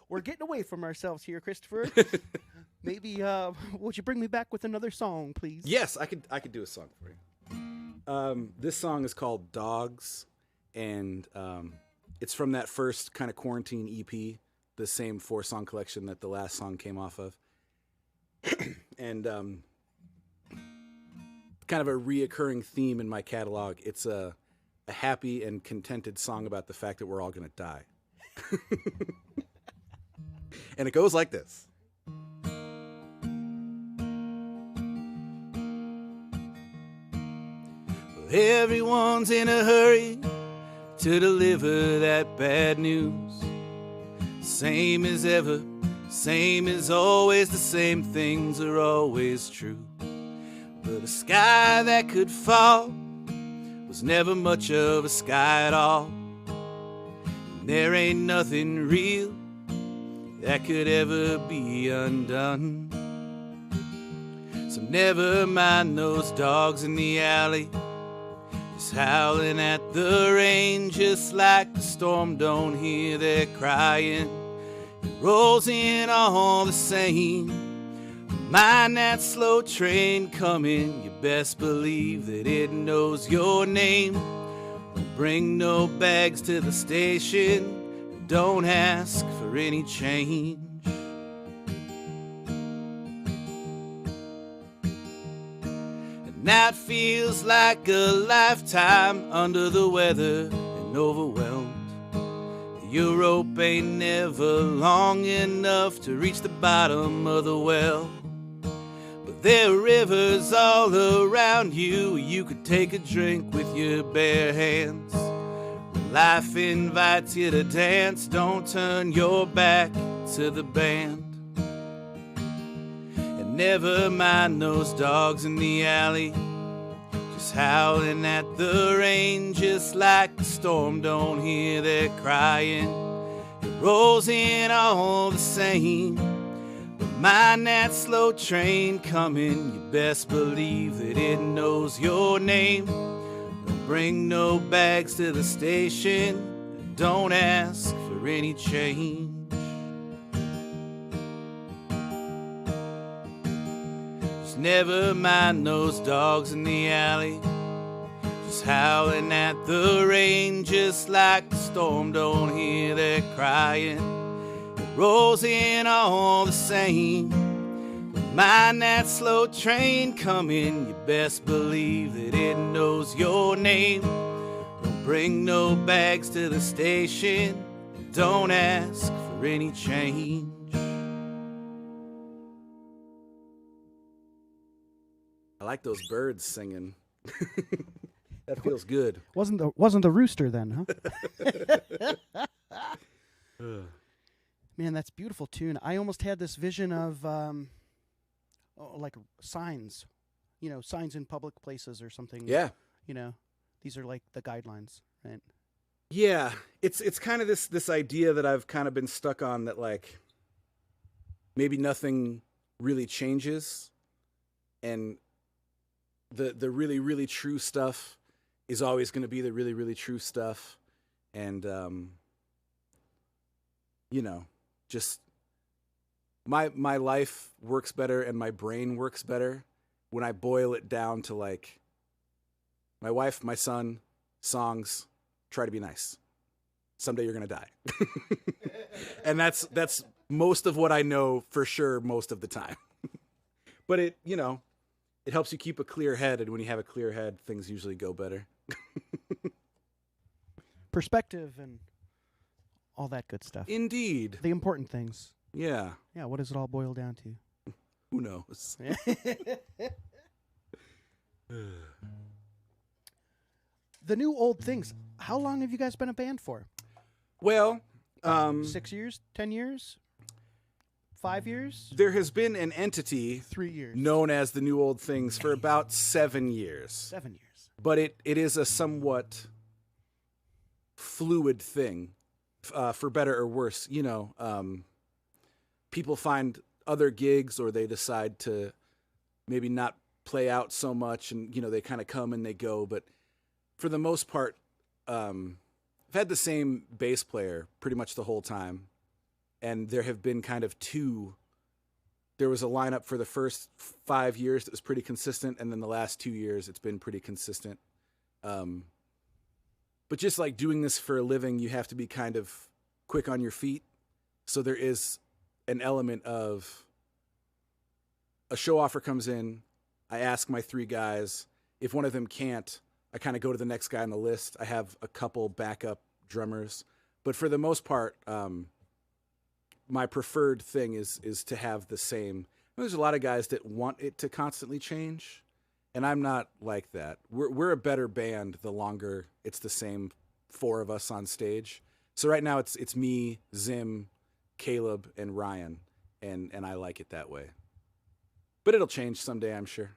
we're getting away from ourselves here, Christopher. Maybe would you bring me back with another song, please? Yes, I could do a song for you. This song is called Dogs, and it's from that first kind of quarantine EP, the same 4-song collection that the last song came off of. And kind of a reoccurring theme in my catalog. It's a happy and contented song about the fact that we're all going to die. And it goes like this. Everyone's in a hurry to deliver that bad news. Same as ever, same as always, the same things are always true. But a sky that could fall was never much of a sky at all. And there ain't nothing real that could ever be undone. So never mind those dogs in the alley, just howling at the rain, just like the storm don't hear their crying. It rolls in all the same. Mind that slow train coming, you best believe that it knows your name. Don't bring no bags to the station, don't ask for any change. And that feels like a lifetime under the weather and overwhelmed. Your rope ain't never long enough to reach the bottom of the well. There are rivers all around you, you could take a drink with your bare hands. When life invites you to dance, don't turn your back to the band. Never mind those dogs in the alley, just howling at the rain, just like the storm. Don't hear their crying, it rolls in all the same. But mind that slow train coming, you best believe that it knows your name. Don't bring no bags to the station, don't ask for any change. Never mind those dogs in the alley, just howling at the rain, just like the storm. Don't hear their crying, it rolls in all the same. But mind that slow train coming, you best believe that it knows your name. Don't bring no bags to the station, don't ask for any change. I like those birds singing. That feels good. Wasn't the rooster then, huh? Man, that's a beautiful tune. I almost had this vision of like signs, signs in public places or something. Yeah. These are like the guidelines, right? Yeah, it's kind of this idea that I've kind of been stuck on, that like maybe nothing really changes, and the really, really true stuff is always going to be the really, really true stuff. And, just my life works better and my brain works better when I boil it down to like my wife, my son, songs, try to be nice. Someday you're going to die. And that's most of what I know for sure most of the time. But it helps you keep a clear head, and when you have a clear head, things usually go better. Perspective and all that good stuff. Indeed. The important things. Yeah. Yeah, what does it all boil down to? Who knows? The new old things. How long have you guys been a band for? Well, 6 years? 10 years? 5 years? There has been an entity 3 years known as the New Old Things for about 7 years. 7 years. But it is a somewhat fluid thing, for better or worse. People find other gigs, or they decide to maybe not play out so much, and they kind of come and they go. But for the most part, I've had the same bass player pretty much the whole time. And there have been kind of two. There was a lineup for the first 5 years that was pretty consistent, and then the last 2 years it's been pretty consistent. But just like doing this for a living, you have to be kind of quick on your feet. So there is an element of a show offer comes in, I ask my 3 guys. If one of them can't, I kind of go to the next guy on the list. I have a couple backup drummers. But for the most part, my preferred thing is to have the same. There's a lot of guys that want it to constantly change, and I'm not like that. We're a better band the longer it's the same 4 of us on stage. So right now it's me, Zim, Caleb, and Ryan, and I like it that way. But it'll change someday, I'm sure.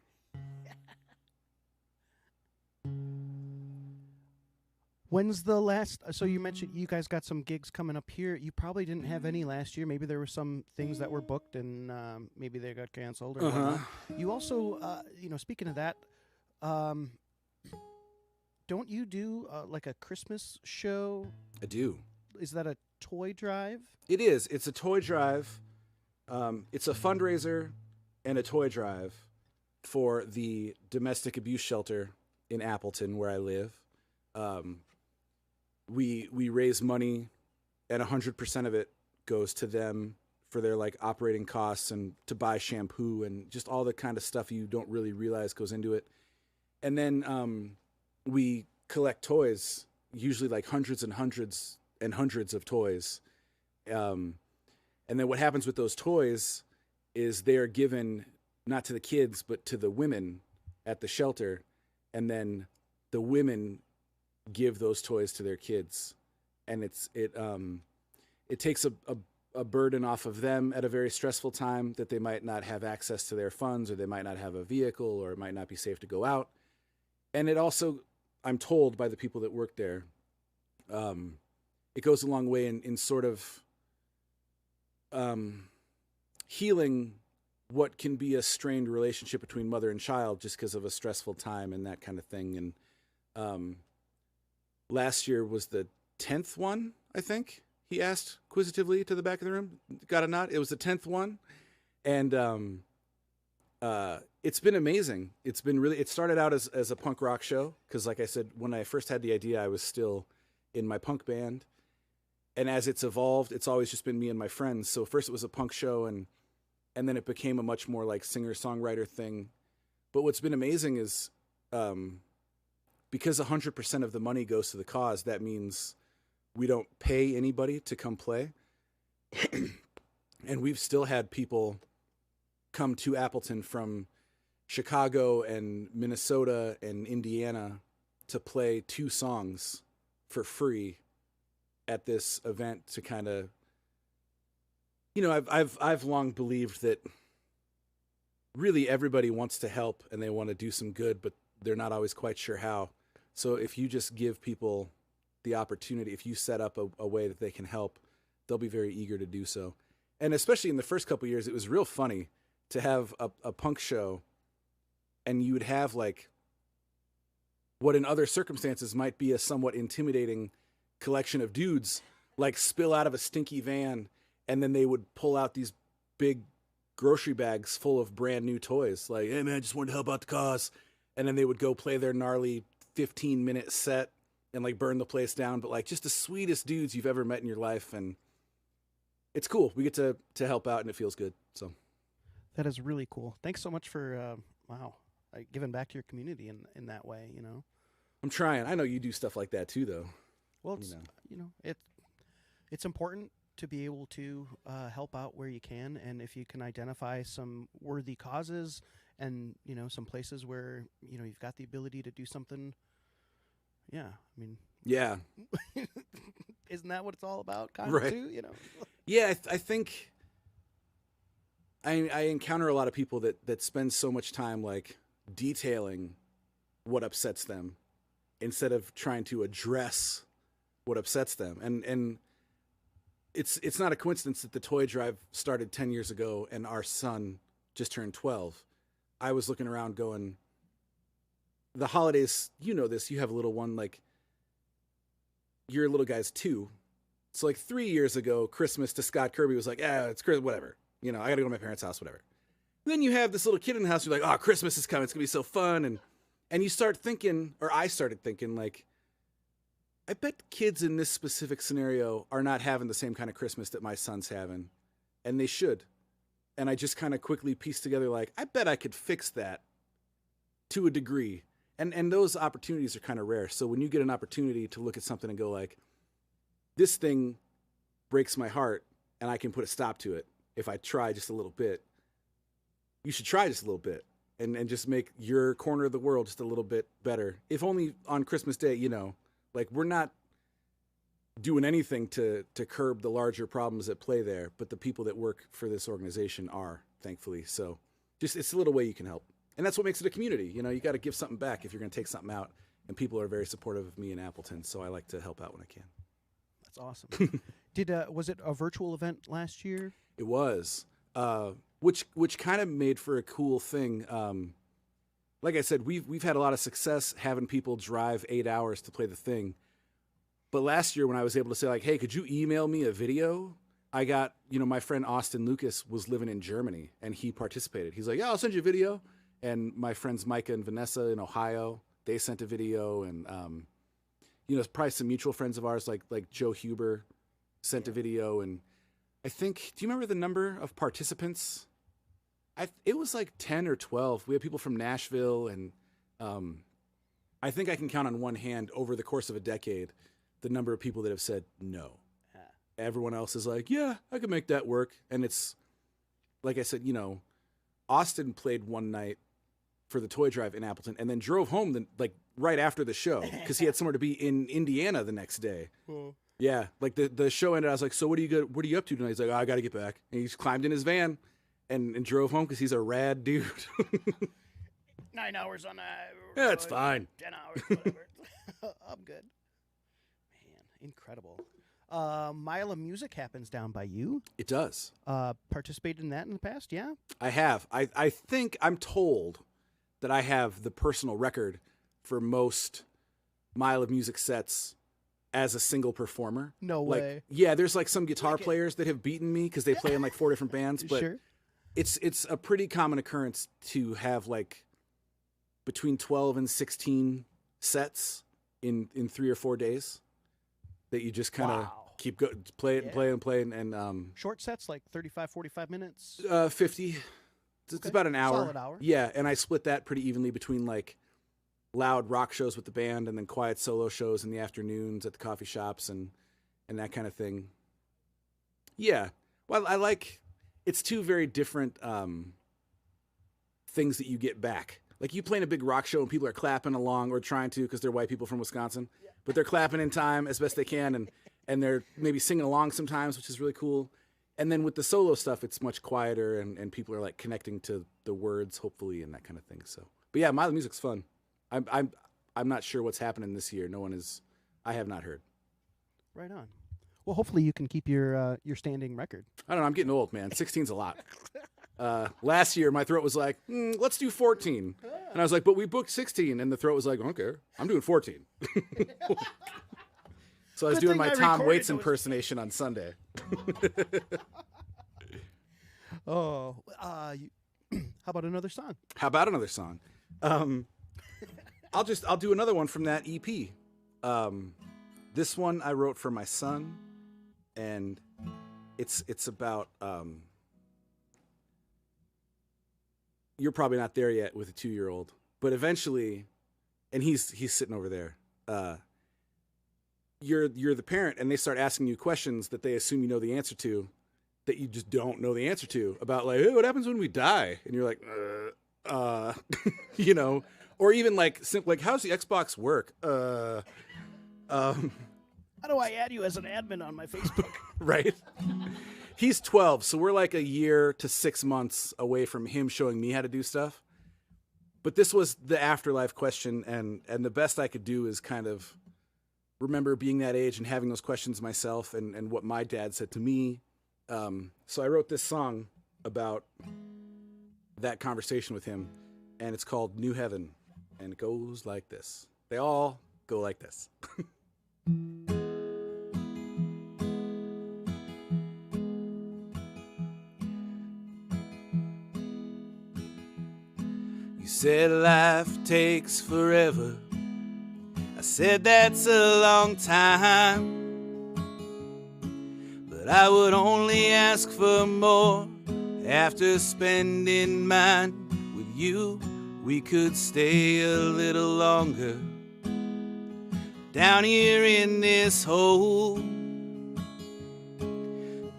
When's the last? So you mentioned you guys got some gigs coming up here. You probably didn't have any last year. Maybe there were some things that were booked and maybe they got canceled. Or whatnot. You also, speaking of that, don't you do like a Christmas show? I do. Is that a toy drive? It is. It's a toy drive. It's a fundraiser and a toy drive for the domestic abuse shelter in Appleton, where I live. We raise money, and 100% of it goes to them for their like operating costs and to buy shampoo and just all the kind of stuff you don't really realize goes into it. And then we collect toys, usually like hundreds and hundreds and hundreds of toys. And then what happens with those toys is they are given not to the kids, but to the women at the shelter. And then the women give those toys to their kids. And it takes a a burden off of them at a very stressful time that they might not have access to their funds, or they might not have a vehicle, or it might not be safe to go out. And it also, I'm told by the people that work there, it goes a long way in sort of healing what can be a strained relationship between mother and child just because of a stressful time and that kind of thing. And last year was the 10th one, I think. He asked quizzitively to the back of the room. Got a nod? It was the 10th one. And it's been amazing. It's been really, it started out as a punk rock show. Because like I said, when I first had the idea, I was still in my punk band. And as it's evolved, it's always just been me and my friends. So first it was a punk show, and then it became a much more like singer-songwriter thing. But what's been amazing is because 100% of the money goes to the cause, that means we don't pay anybody to come play. And we've still had people come to Appleton from Chicago and Minnesota and Indiana to play 2 songs for free at this event to kind of, you know, I've long believed that really everybody wants to help and they want to do some good, but they're not always quite sure how. So if you just give people the opportunity, if you set up a way that they can help, they'll be very eager to do so. And especially in the first couple of years, it was real funny to have a punk show, and you would have like what in other circumstances might be a somewhat intimidating collection of dudes like spill out of a stinky van, and then they would pull out these big grocery bags full of brand new toys. Like, hey man, I just wanted to help out the cause. And then they would go play their gnarly 15-minute set and like burn the place down. But like just the sweetest dudes you've ever met in your life. And it's cool. We get to help out, and it feels good. So That is really cool. Thanks so much for, giving back to your community in that way, you know. I'm trying. I know you do stuff like that too, though. Well, it's, it's important to be able to help out where you can, and if you can identify some worthy causes and, you know, some places where, you know, you've got the ability to do something. Yeah, I mean, yeah. Isn't that what it's all about, kind right. of, too, you know? Yeah, I think I encounter a lot of people that spend so much time like detailing what upsets them instead of trying to address what upsets them. And it's not a coincidence that the toy drive started 10 years ago and our son just turned 12. I was looking around going, the holidays, you know this, you have a little one, like your little guy's 2. So like 3 years ago, Christmas to Scott Kirby was like, it's Christmas, whatever. You know, I got to go to my parents' house, whatever. And then you have this little kid in the house, you're like, oh, Christmas is coming. It's going to be so fun. And you start thinking, or I started thinking, like, I bet kids in this specific scenario are not having the same kind of Christmas that my son's having. And they should. And I just kind of quickly pieced together, like, I bet I could fix that to a degree. And those opportunities are kind of rare. So when you get an opportunity to look at something and go like, this thing breaks my heart and I can put a stop to it if I try just a little bit, you should try just a little bit and just make your corner of the world just a little bit better. If only on Christmas Day, you know, like we're not doing anything to curb the larger problems at play there, but the people that work for this organization are, thankfully. So just, it's a little way you can help. And that's what makes it a community. You know, you got to give something back if you're going to take something out. And people are very supportive of me in Appleton, so I like to help out when I can. That's awesome. Was it a virtual event last year? It was, which kind of made for a cool thing. Like I said, we've had a lot of success having people drive 8 hours to play the thing. But last year when I was able to say like, hey, could you email me a video? I got, you know, my friend Austin Lucas was living in Germany and he participated. He's like, yeah, I'll send you a video. And my friends Micah and Vanessa in Ohio, they sent a video. And, you know, probably some mutual friends of ours like Joe Huber sent a video. And I think, do you remember the number of participants? It was like 10 or 12. We had people from Nashville. And I think I can count on one hand over the course of a decade the number of people that have said no. Everyone else is like, yeah, I can make that work. And it's, like I said, you know, Austin played one night for the toy drive in Appleton and then drove home right after the show because he had somewhere to be in Indiana the next day. Yeah, like the show ended. I was like, so what are you up to tonight? He's like, oh, I got to get back. And he just climbed in his van and drove home because he's a rad dude. 9 hours on that. Yeah, it's fine. 10 hours, whatever. I'm good. Man, incredible. Mile of Music happens down by you. It does. Participated in that in the past, yeah? I have. I think I'm told that I have the personal record for most Mile of Music sets as a single performer. No like, way. Yeah, there's like some guitar players that have beaten me because they play in like 4 different bands. But Sure. it's a pretty common occurrence to have like between 12 and 16 sets in 3 or 4 days that you just kind of keep play it and play and play and short sets like 35, 45 minutes. 50. It's about an hour. Solid hour. Yeah, and I split that pretty evenly between like loud rock shows with the band and then quiet solo shows in the afternoons at the coffee shops and that kind of thing. Yeah. Well, I like it's 2 very different things that you get back. Like you play in a big rock show and people are clapping along or trying to because they're white people from Wisconsin, but they're clapping in time as best they can and they're maybe singing along sometimes, which is really cool. And then with the solo stuff, it's much quieter and people are like connecting to the words, hopefully, and that kind of thing. So, but yeah, Mile of Music's fun. I'm not sure what's happening this year. I have not heard. Right on. Well, hopefully you can keep your standing record. I don't know. I'm getting old, man. 16's a lot. Last year, my throat was like, let's do 14. And I was like, but we booked 16. And the throat was like, okay, I'm doing 14. So I was doing my Tom Waits impersonation on Sunday. How about another song? How about another song? I'll do another one from that EP. This one I wrote for my son, and it's about you're probably not there yet with a 2-year-old, but eventually, and he's sitting over there. You're the parent, and they start asking you questions that they assume you know the answer to, that you just don't know the answer to, about like, hey, what happens when we die? And you're like, you know, or even like how's the Xbox work? How do I add you as an admin on my Facebook? Right. He's 12, so we're like a year to 6 months away from him showing me how to do stuff. But this was the afterlife question, and the best I could do is kind of remember being that age and having those questions myself and what my dad said to me. So I wrote this song about that conversation with him, and it's called New Heaven, and it goes like this. They all go like this. You said life takes forever. I said that's a long time, but I would only ask for more after spending mine with you. We could stay a little longer down here in this hole,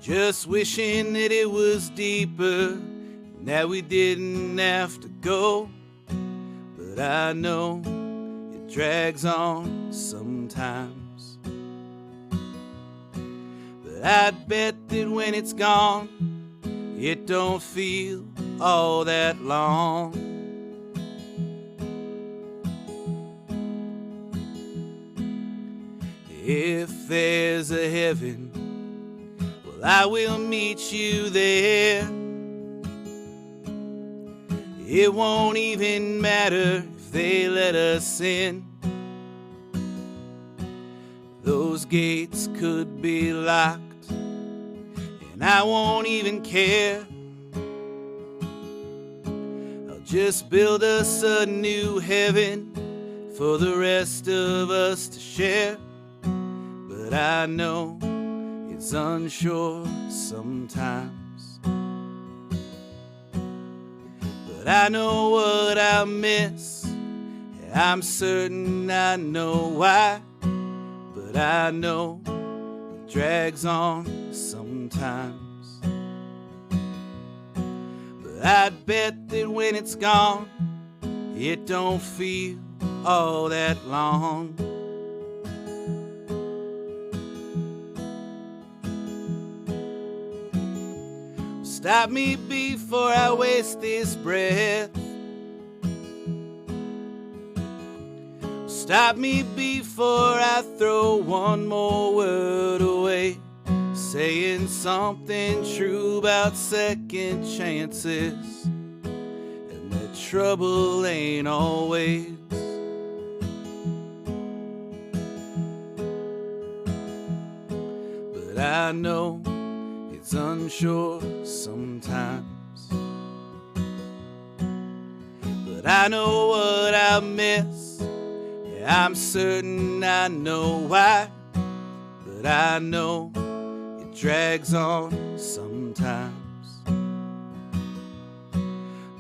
just wishing that it was deeper and that we didn't have to go. But I know it drags on sometimes, but I'd bet that when it's gone, it don't feel all that long. If there's a heaven, well, I will meet you there. It won't even matter if they let us in. Those gates could be locked, and I won't even care. I'll just build us a new heaven for the rest of us to share. But I know it's unsure sometimes, but I know what I'll miss, and I'm certain I know why. But I know it drags on sometimes, but I'd bet that when it's gone, it don't feel all that long. Stop me before I waste this breath. Stop me before I throw one more word away, saying something true about second chances, and that trouble ain't always. But I know it's unsure sometimes, but I know what I miss. I'm certain I know why, but I know it drags on sometimes.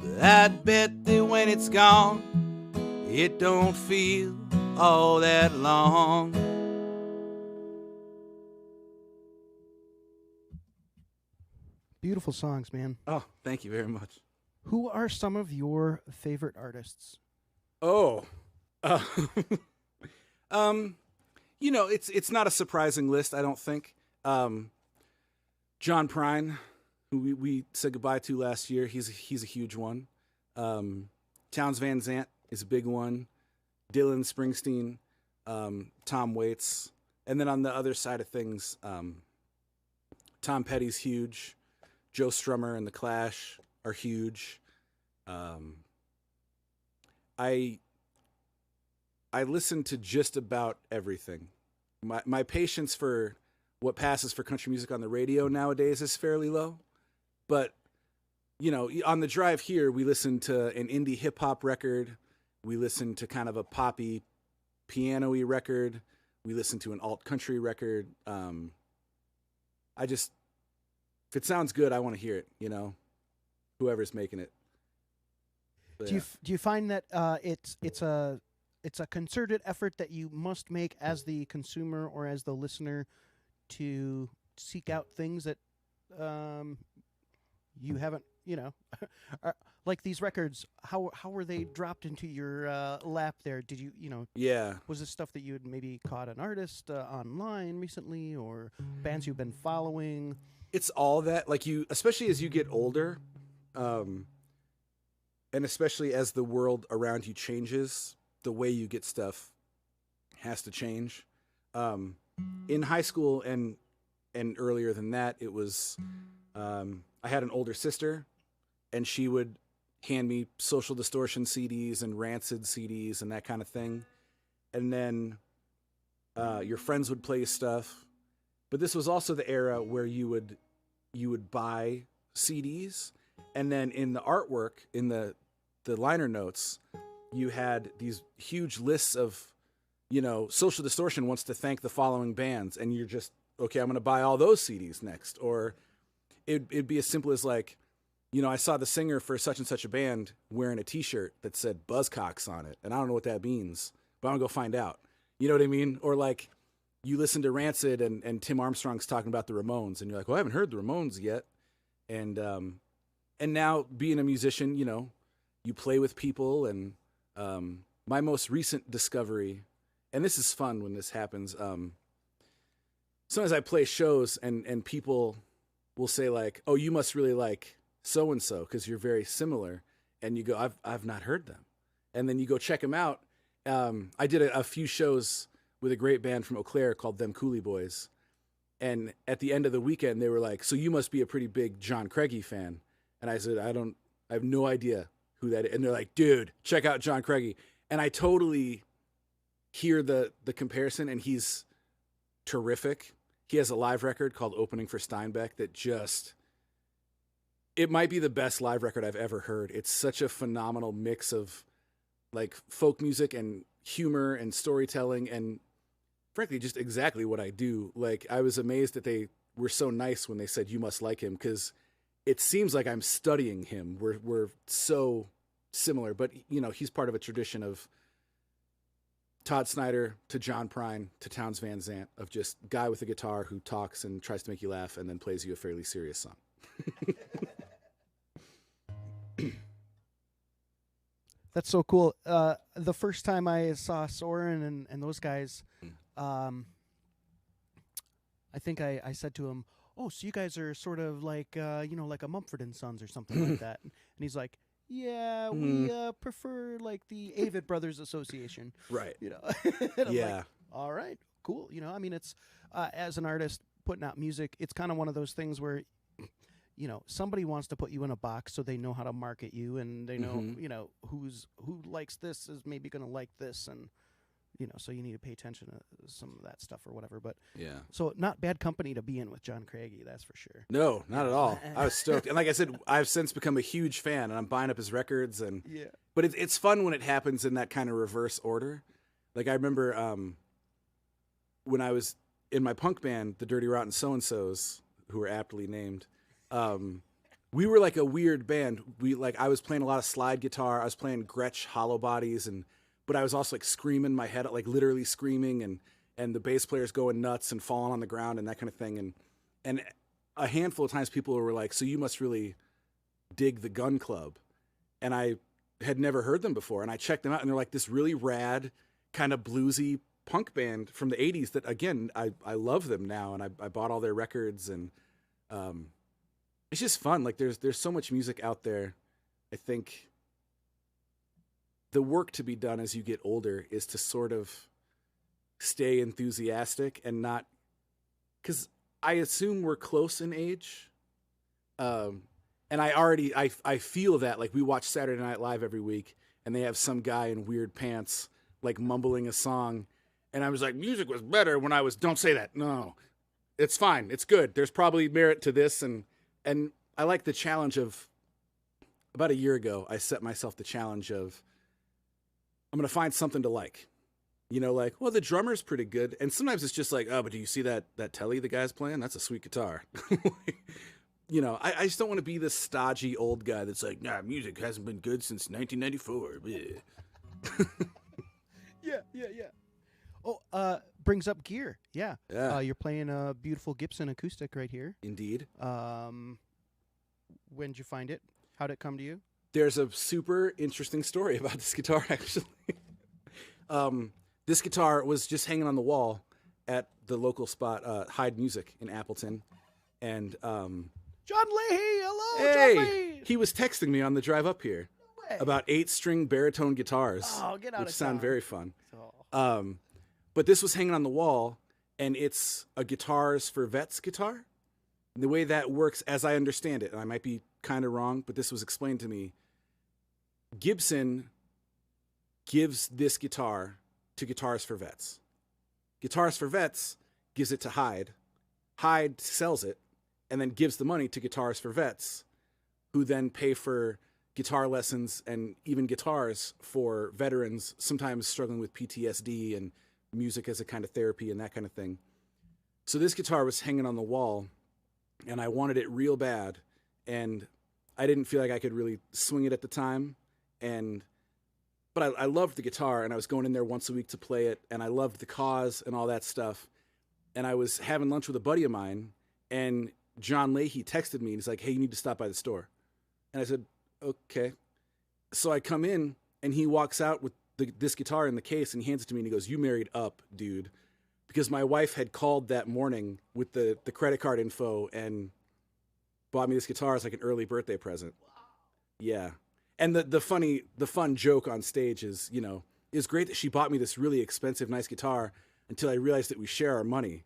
But I'd bet that when it's gone, it don't feel all that long. Beautiful songs, man. Oh, thank you very much. Who are some of your favorite artists? Oh, uh, it's not a surprising list, I don't think. John Prine, who we said goodbye to last year, he's a huge one. Townes Van Zandt is a big one. Dylan Springsteen, Tom Waits, and then on the other side of things, Tom Petty's huge. Joe Strummer and the Clash are huge. I listen to just about everything. My patience for what passes for country music on the radio nowadays is fairly low. But, on the drive here, we listen to an indie hip hop record. We listen to kind of a poppy piano-y record. We listen to an alt country record. If it sounds good, I want to hear it, whoever's making it. But, Do you find that it's a concerted effort that you must make as the consumer or as the listener to seek out things that you haven't, like these records? How were they dropped into your lap there? Did you, Yeah. was this stuff that you had maybe caught an artist online recently, or bands you've been following? It's all that, especially as you get older, and especially as the world around you changes, the way you get stuff has to change. In high school and earlier than that, it was, I had an older sister, and she would hand me Social Distortion CDs and Rancid CDs and that kind of thing. And then your friends would play stuff. But this was also the era where you would buy CDs, and then in the artwork, in the liner notes, you had these huge lists of, Social Distortion wants to thank the following bands, and you're just, okay, I'm going to buy all those CDs next. Or it'd be as simple as I saw the singer for such and such a band wearing a T-shirt that said Buzzcocks on it, and I don't know what that means, but I'm going to go find out. You know what I mean? Or you listen to Rancid and Tim Armstrong's talking about the Ramones, and you're like, well, I haven't heard the Ramones yet. And now being a musician, you play with people, and my most recent discovery, and this is fun when this happens, sometimes I play shows and people will say oh, you must really like so-and-so because you're very similar. And you go, I've not heard them. And then you go check them out. I did a few shows with a great band from Eau Claire called Them Cooley Boys. And at the end of the weekend, they were like, so you must be a pretty big John Craigie fan. And I said, I have no idea who that is. And they're like, dude, check out John Craigie. And I totally hear the comparison, and he's terrific. He has a live record called Opening for Steinbeck that it might be the best live record I've ever heard. It's such a phenomenal mix of folk music and humor and storytelling, and frankly, just exactly what I do. I was amazed that they were so nice when they said, you must like him, because it seems like I'm studying him. We're so similar, but he's part of a tradition of Todd Snyder to John Prine to Townes Van Zandt, of just guy with a guitar who talks and tries to make you laugh and then plays you a fairly serious song. That's so cool. The first time I saw Soren and those guys, I think I said to him, oh, so you guys are sort of like, like a Mumford and Sons or something like that. And he's like, yeah, we prefer like the Avid Brothers Association. Right. And I'm Yeah. like, all right, cool. I mean, it's as an artist putting out music, it's kind of one of those things where, somebody wants to put you in a box so they know how to market you, and they know, who likes this is maybe going to like this, and so you need to pay attention to some of that stuff or whatever. But Yeah. so not bad company to be in with John Craigie, that's for sure. No, not at all. I was stoked. And like I said, I've since become a huge fan, and I'm buying up his records. But it's fun when it happens in that kind of reverse order. Like I remember when I was in my punk band, the Dirty Rotten So-and-Sos, who were aptly named, we were like a weird band. I was playing a lot of slide guitar. I was playing Gretsch hollow bodies, but I was also like screaming my head out, like literally screaming, and the bass player's going nuts and falling on the ground and that kind of thing. And a handful of times people were like, so you must really dig the Gun Club. And I had never heard them before. And I checked them out, and they're like this really rad kind of bluesy punk band from the 80s that, again, I love them now. And I bought all their records, and it's just fun. Like there's so much music out there. I think the work to be done as you get older is to sort of stay enthusiastic and not, because I assume we're close in age. And I feel that, like, we watch Saturday Night Live every week, and they have some guy in weird pants, like mumbling a song. And I was like, music was better when I was, don't say that. No, it's fine. It's good. There's probably merit to this. And I like the challenge of, about a year ago, I set myself the challenge of, I'm going to find something to like. Like, well, the drummer's pretty good. And sometimes it's just like, oh, but do you see that telly the guy's playing? That's a sweet guitar. I just don't want to be this stodgy old guy that's like, nah, music hasn't been good since 1994. Yeah. Oh, brings up gear. Yeah. You're playing a beautiful Gibson acoustic right here. Indeed. When'd you find it? How'd it come to you? There's a super interesting story about this guitar, actually. This guitar was just hanging on the wall at the local spot, Hyde Music in Appleton. And John Leahy, hello, hey, John Leahy. He was texting me on the drive up here about 8-string baritone guitars, get out which of sound town. very fun. Oh. But this was hanging on the wall, and it's a Guitars for Vets guitar. And the way that works, as I understand it, and I might be kind of wrong, but this was explained to me, Gibson gives this guitar to Guitars for Vets. Guitars for Vets gives it to Hyde. Hyde sells it and then gives the money to Guitars for Vets, who then pay for guitar lessons and even guitars for veterans, sometimes struggling with PTSD and music as a kind of therapy and that kind of thing. So this guitar was hanging on the wall, and I wanted it real bad, and I didn't feel like I could really swing it at the time. But I loved the guitar, and I was going in there once a week to play it, and I loved the cause and all that stuff. And I was having lunch with a buddy of mine, and John Leahy texted me, and he's like, hey, you need to stop by the store. And I said, okay. So I come in, and he walks out with this guitar in the case, and he hands it to me, and he goes, you married up, dude. Because my wife had called that morning with the credit card info and bought me this guitar as like an early birthday present. Yeah. And the fun joke on stage is, it's great that she bought me this really expensive, nice guitar until I realized that we share our money.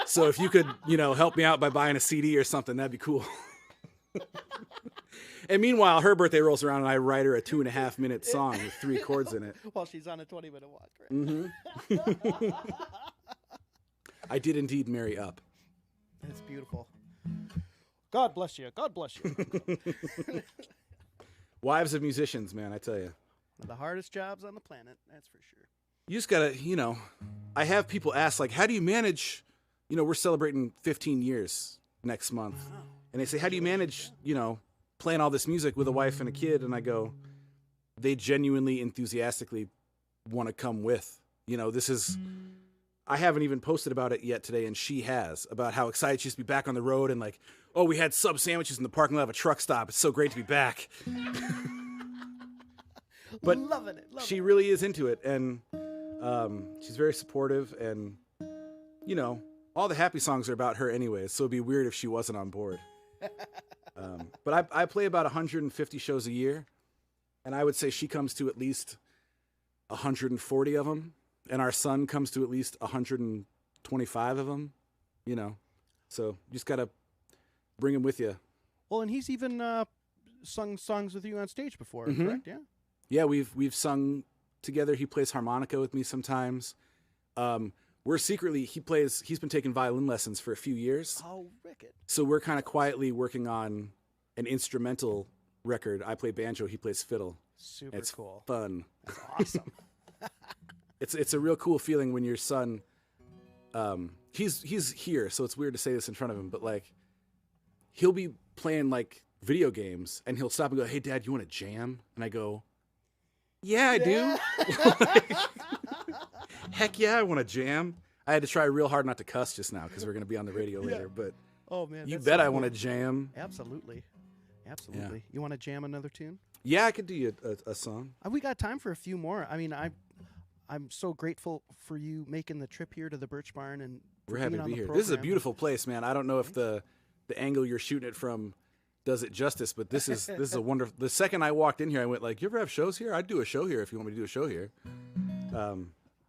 So if you could, help me out by buying a CD or something, that'd be cool. And meanwhile, her birthday rolls around and I write her a 2.5-minute song with 3 chords in it. While she's on a 20-minute walk, right? Mm-hmm. I did indeed marry up. That's beautiful. God bless you. God bless you. Wives of musicians, man, I tell you. One of the hardest jobs on the planet, that's for sure. You just gotta, I have people ask, like, how do you manage, we're celebrating 15 years next month. Wow. And they say, how do you manage, playing all this music with a wife and a kid? And I go, they genuinely, enthusiastically want to come with. I haven't even posted about it yet today, and she has, about how excited she is to be back on the road, and like, oh, we had sub sandwiches in the parking lot of a truck stop. It's so great to be back. But loving it. She really is into it, and she's very supportive, and all the happy songs are about her anyways, so it'd be weird if she wasn't on board. But I play about 150 shows a year, and I would say she comes to at least 140 of them, and our son comes to at least 125 of them, you know. So you just got to bring him with you. Well, and he's even sung songs with you on stage before, correct? Yeah. Yeah, we've sung together. He plays harmonica with me sometimes. We're secretly, he's been taking violin lessons for a few years. Oh, wicked. So we're kind of quietly working on an instrumental record. I play banjo, he plays fiddle. Super it's cool. Fun. That's awesome. It's a real cool feeling when your son, he's here, so it's weird to say this in front of him, but like, he'll be playing like video games and he'll stop and go, "Hey Dad, you want to jam?" And I go, "Yeah, I do." Heck yeah, I want to jam. I had to try real hard not to cuss just now because we're going to be on the radio later, but Oh man, you that's bet so I cool. want to jam. Absolutely. You want to jam another tune? Yeah, I could do you a song. We got time for a few more. I mean, I'm so grateful for you making the trip here to the Birch Barn, and for We're happy being to on be the here. This is a program. beautiful place, man. I don't know if the angle you're shooting it from does it justice, but this is a wonderful. The second I walked in here, I went like, "You ever have shows here? I'd do a show here if you want me to do a show here."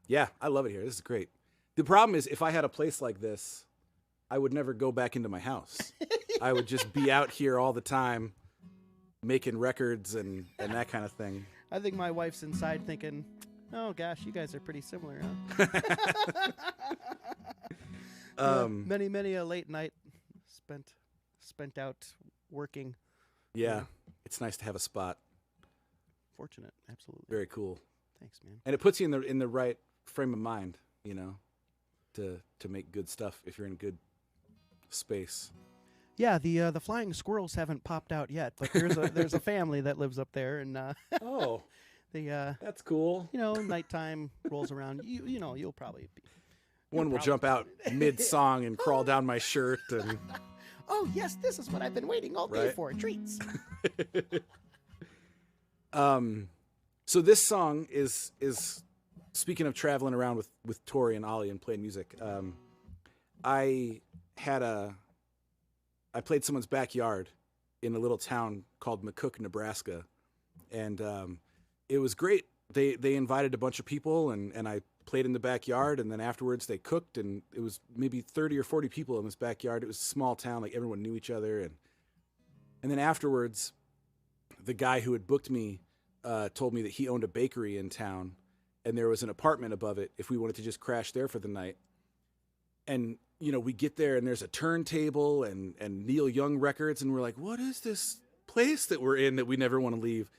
Yeah, I love it here. This is great. The problem is, if I had a place like this, I would never go back into my house. I would just be out here all the time, making records and that kind of thing. I think my wife's inside thinking, "Oh gosh, you guys are pretty similar, huh?" Many a late night spent out working. Yeah, it's nice to have a spot. Fortunate, absolutely. Very cool. Thanks, man. And it puts you in the right frame of mind, you know, to make good stuff if you're in good space. Yeah, the flying squirrels haven't popped out yet, but there's a family that lives up there, and Oh, that's cool. nighttime rolls around. You'll probably be. One will jump out mid-song and crawl down my shirt and Oh yes, this is what I've been waiting all day Right. for. Treats. So this song is speaking of traveling around with Tori and Ollie and playing music. I played someone's backyard in a little town called McCook, Nebraska, and it was great. They invited a bunch of people, and I played in the backyard, and then afterwards they cooked, and it was maybe 30 or 40 people in this backyard. It was a small town, like everyone knew each other, and then afterwards, the guy who had booked me told me that he owned a bakery in town, and there was an apartment above it if we wanted to just crash there for the night. And we get there, and there's a turntable and Neil Young records, and we're like, what is this place that we're in that we never want to leave?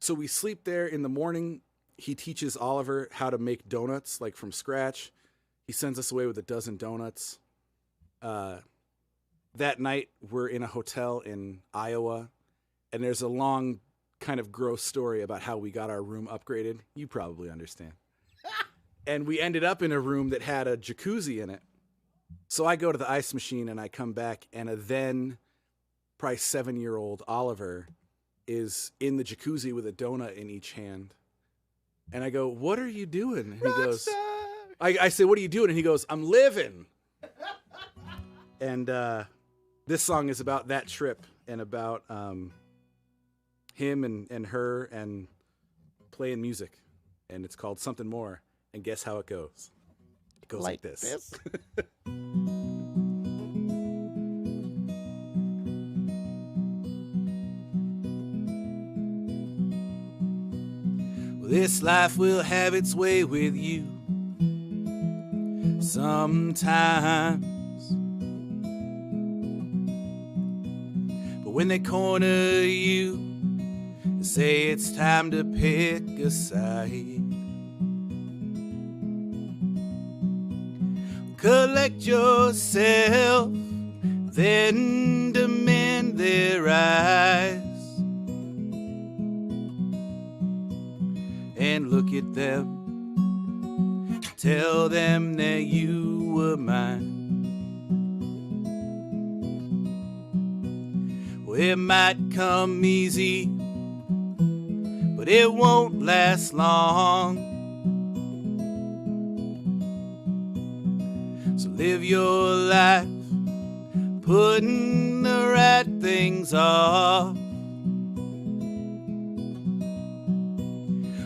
So we sleep there. In the morning, he teaches Oliver how to make donuts, like from scratch. He sends us away with a dozen donuts. That night, we're in a hotel in Iowa, and there's a long, kind of gross story about how we got our room upgraded. You probably understand. And we ended up in a room that had a jacuzzi in it. So I go to the ice machine, and I come back, and a then probably 7-year-old Oliver is in the jacuzzi with a donut in each hand. And I go, "What are you doing?" And he goes, I say, "What are you doing?" And he goes, "I'm living." And this song is about that trip and about him and her and playing music. And it's called Something More. And guess how it goes? It goes like this. This life will have its way with you sometimes. But when they corner you and say it's time to pick a side, collect yourself, then demand their eyes. And look at them, tell them that you were mine. Well, it might come easy, but it won't last long. So live your life, putting the right things off.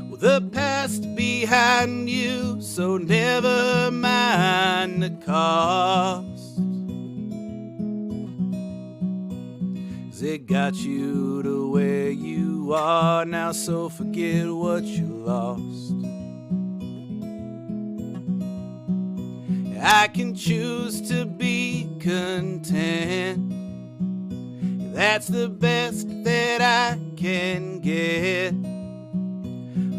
Well, the past behind you, so never mind the cost. 'Cause it got you to where you are now, so forget what you lost. I can choose to be content. That's the best that I can get.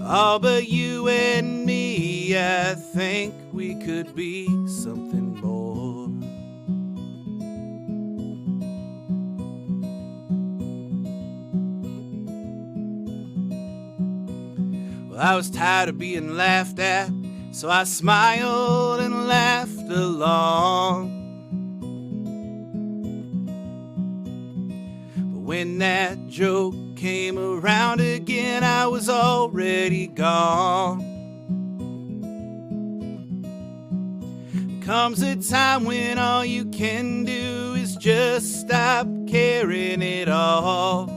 All but you and me, I think we could be something more. Well, I was tired of being laughed at, so I smiled and laughed along. But when that joke came around again, I was already gone. Comes a time when all you can do is just stop caring at all.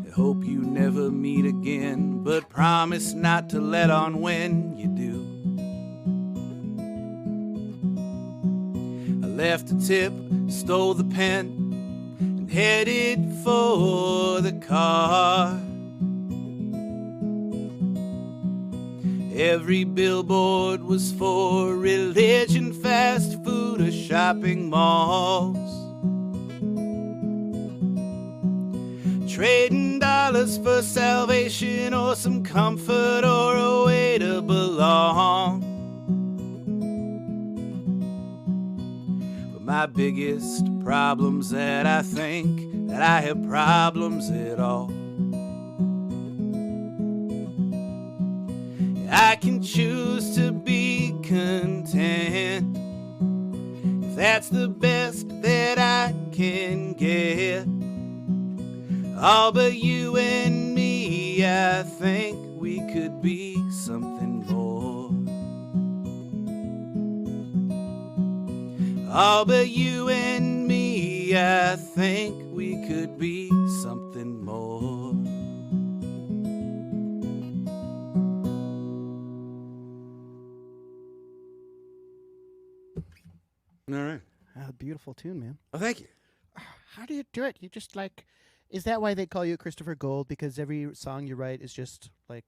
I hope you never meet again, but promise not to let on when you do. I left a tip, stole the pen, and headed for the car. Every billboard was for religion, fast food, or shopping malls. Trading dollars for salvation, or some comfort, or a way to belong. But my biggest problem's that I think that I have problems at all. I can choose to be content, if that's the best that I can get. All but you and me, I think we could be something more. All but you and me, I think we could be something more. All right. Beautiful tune, man. Oh, thank you. How do you do it? You just like, is that why they call you Christopher Gold? Because every song you write is just like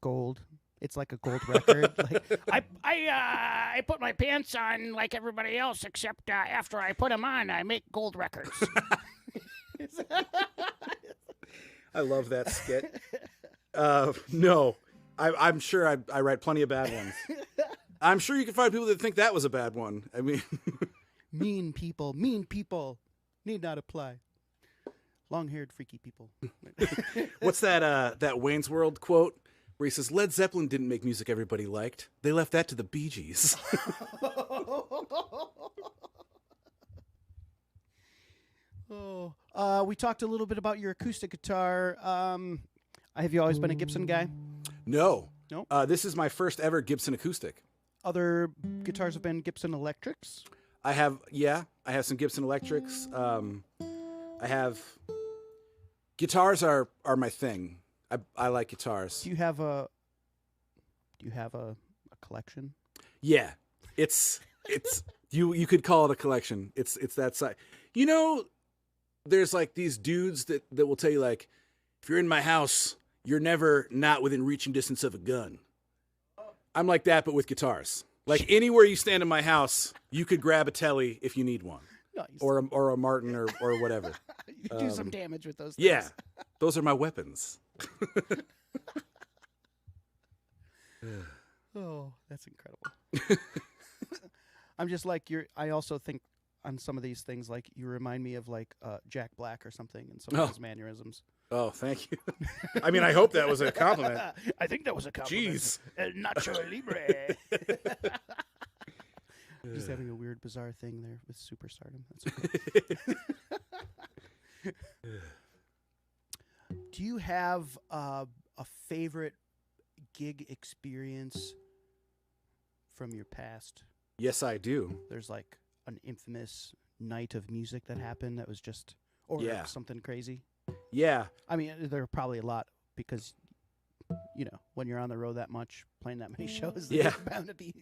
gold. It's like a gold record. Like I put my pants on like everybody else, except after I put them on, I make gold records. I love that skit. No, I'm sure I write plenty of bad ones. I'm sure you can find people that think that was a bad one. I mean, mean people need not apply. Long-haired, freaky people. what's that Wayne's World quote where he says, Led Zeppelin didn't make music everybody liked. They left that to the Bee Gees. We talked a little bit about your acoustic guitar. Have you always been a Gibson guy? No. Nope. This is my first ever Gibson acoustic. Other guitars have been Gibson electrics? I have some Gibson electrics. I have guitars are my thing. I like guitars. Do you have a collection? Yeah. It's you could call it a collection. It's that size. You know, there's like these dudes that will tell you, like, if you're in my house, you're never not within reaching distance of a gun. I'm like that, but with guitars. Like, anywhere you stand in my house, you could grab a Telly if you need one. Nice. Or a Martin or whatever. You could do some damage with those things. Yeah. Those are my weapons. Oh, that's incredible. I'm just like, I also think on some of these things, like, you remind me of like Jack Black or something and some of his mannerisms. Oh, thank you. I mean, I hope that was a compliment. I think that was a compliment. Jeez. El Nacho Libre. Just having a weird, bizarre thing there with superstardom. That's okay. Do you have a favorite gig experience from your past? Yes, I do. There's like an infamous night of music that happened that was just, or Yeah. something crazy. Yeah. I mean, there are probably a lot because, you know, when you're on the road that much, playing that many shows, Yeah. there's bound to be.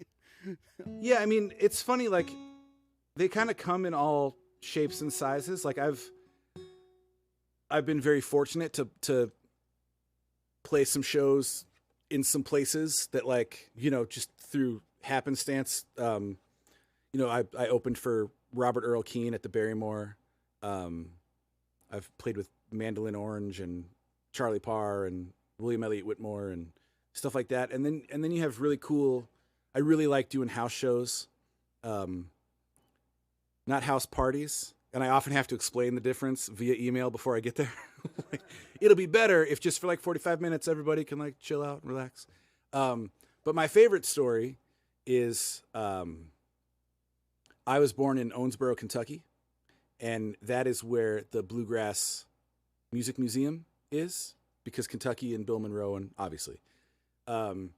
Yeah, I mean, it's funny, like, they kind of come in all shapes and sizes. Like, I've been very fortunate to play some shows in some places that, like, you know, just through happenstance. You know, I opened for Robert Earl Keen at the Barrymore. I've played with Mandolin Orange and Charlie Parr and William Elliott Whitmore and stuff like that. And then you have really cool. I really like doing house shows, not house parties. And I often have to explain the difference via email before I get there. Like, it'll be better if just for like 45 minutes everybody can like chill out and relax. But my favorite story is I was born in Owensboro, Kentucky, and that is where the Bluegrass Music Museum is, because Kentucky and Bill Monroe, and obviously. And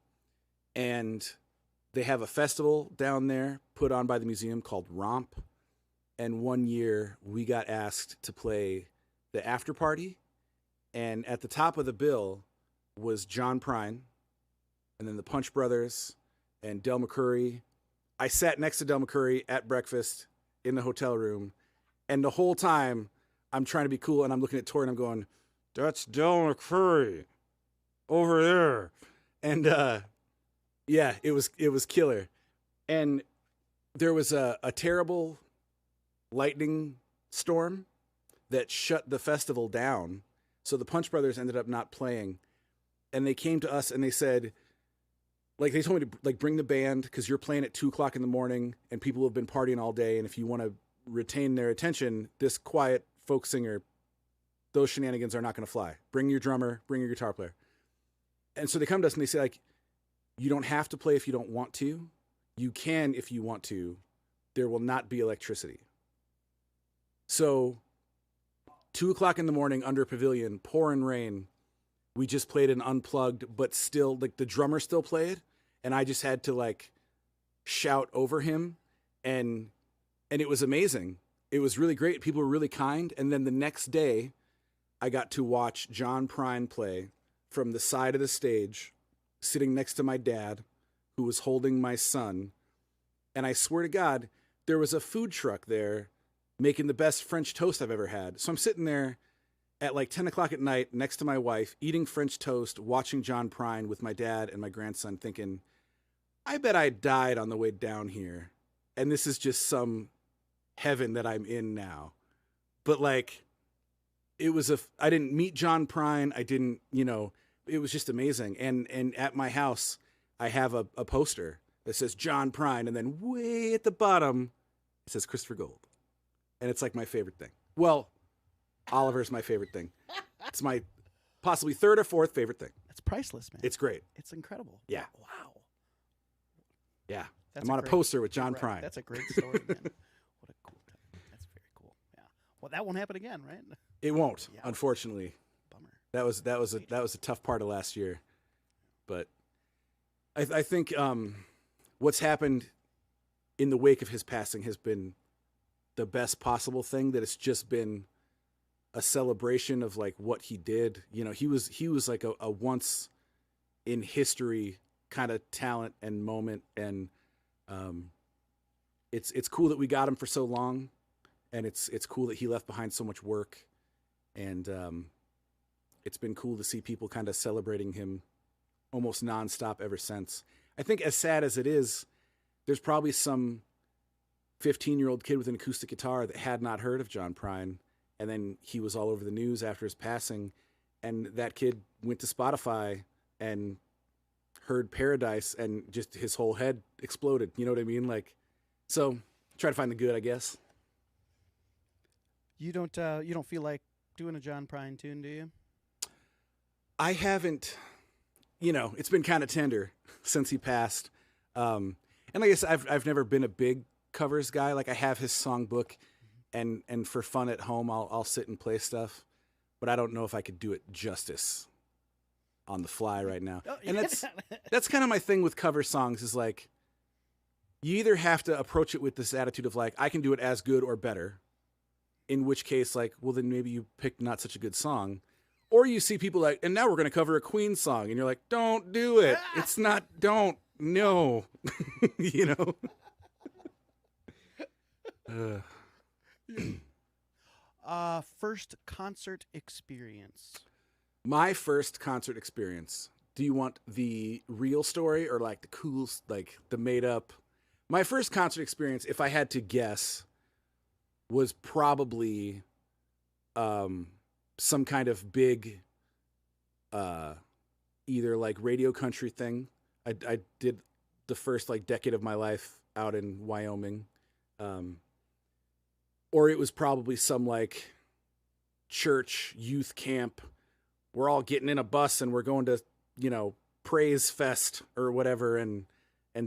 they have a festival down there put on by the museum called Romp. And one year we got asked to play the after party. And at the top of the bill was John Prine, and then the Punch Brothers and Del McCoury. I sat next to Del McCoury at breakfast in the hotel room. And the whole time I'm trying to be cool, and I'm looking at Tori and I'm going, "That's Del McCoury over there." And yeah, it was killer. And there was a terrible lightning storm that shut the festival down. So the Punch Brothers ended up not playing. And they came to us and they said, like, they told me to like bring the band because you're playing at 2:00 in the morning and people have been partying all day. And if you want to retain their attention, this quiet folk singer, those shenanigans are not going to fly. Bring your drummer, bring your guitar player. And so they come to us and they say, like, you don't have to play if you don't want to. You can if you want to. There will not be electricity. So 2:00 in the morning under a pavilion, pouring rain, we just played an unplugged, but still, like, the drummer still played, and I just had to like shout over him, and it was amazing. It was really great. People were really kind. And then the next day I got to watch John Prine play from the side of the stage, sitting next to my dad, who was holding my son. And I swear to God, there was a food truck there making the best French toast I've ever had. So I'm sitting there at like 10:00 at night next to my wife, eating French toast, watching John Prine with my dad and my grandson, thinking, I bet I died on the way down here. And this is just some heaven that I'm in now. But like, it was I didn't meet John Prine. I didn't, you know, it was just amazing. And at my house, I have a poster that says John Prine. And then way at the bottom, it says Christopher Gold. And it's like my favorite thing. Well, Oliver's my favorite thing. It's my possibly third or fourth favorite thing. That's priceless, man. It's great. It's incredible. Yeah. Wow. Yeah. That's I'm on a poster with John Prine. That's a great story, man. What a cool time. That's very cool. Yeah. Well, that won't happen again, right? It won't, Yeah. unfortunately. Bummer. That was a tough part of last year. But I think what's happened in the wake of his passing has been the best possible thing, that it's just been a celebration of like what he did. You know, he was like a once in history kind of talent and moment. And it's cool that we got him for so long, and it's cool that he left behind so much work. And it's been cool to see people kind of celebrating him almost nonstop ever since. I think as sad as it is, there's probably some 15-year-old kid with an acoustic guitar that had not heard of John Prine, and then he was all over the news after his passing, and that kid went to Spotify and heard Paradise, and just his whole head exploded. You know what I mean? Like, so try to find the good, I guess. You don't feel like doing a John Prine tune, do you? I haven't. You know, it's been kind of tender since he passed. And I guess I've never been a big covers guy. Like, I have his songbook, and for fun at home, I'll sit and play stuff, but I don't know if I could do it justice on the fly right now. Oh, And yeah. that's kind of my thing with cover songs, is like, you either have to approach it with this attitude of like, I can do it as good or better, in which case, like, well, then maybe you picked not such a good song. Or you see people like, and now we're going to cover a Queen song. And you're like, don't do it. It's not, don't, no. You know? First concert experience. My first concert experience. Do you want the real story or like the cool, like the made up? My first concert experience, if I had to guess, was probably some kind of big either like radio country thing. I did the first like decade of my life out in Wyoming. Or it was probably some like church youth camp. We're all getting in a bus and we're going to, you know, Praise Fest or whatever. And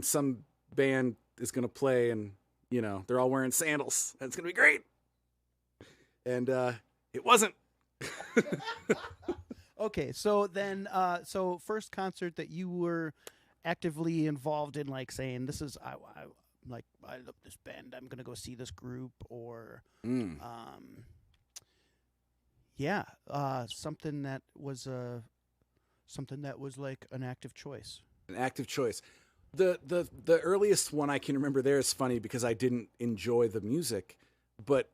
some band is going to play and, you know, they're all wearing sandals. And it's going to be great. And it wasn't. Okay, so then, so first concert that you were actively involved in, like saying, "This is I love this band. I'm gonna go see this group," or something that was like an active choice. An active choice. The earliest one I can remember there is funny because I didn't enjoy the music, but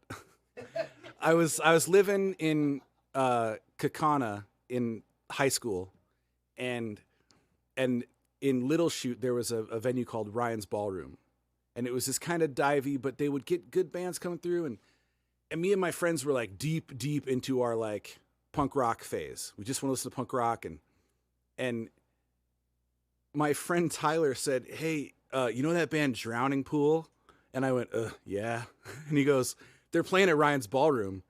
I was living in Kaukauna in high school, and in Little Chute there was a venue called Ryan's Ballroom, and it was this kind of divey, but they would get good bands coming through, and me and my friends were like deep into our like punk rock phase. We just want to listen to punk rock, and my friend Tyler said, "Hey, you know that band Drowning Pool?" And I went, yeah. And he goes, "They're playing at Ryan's Ballroom."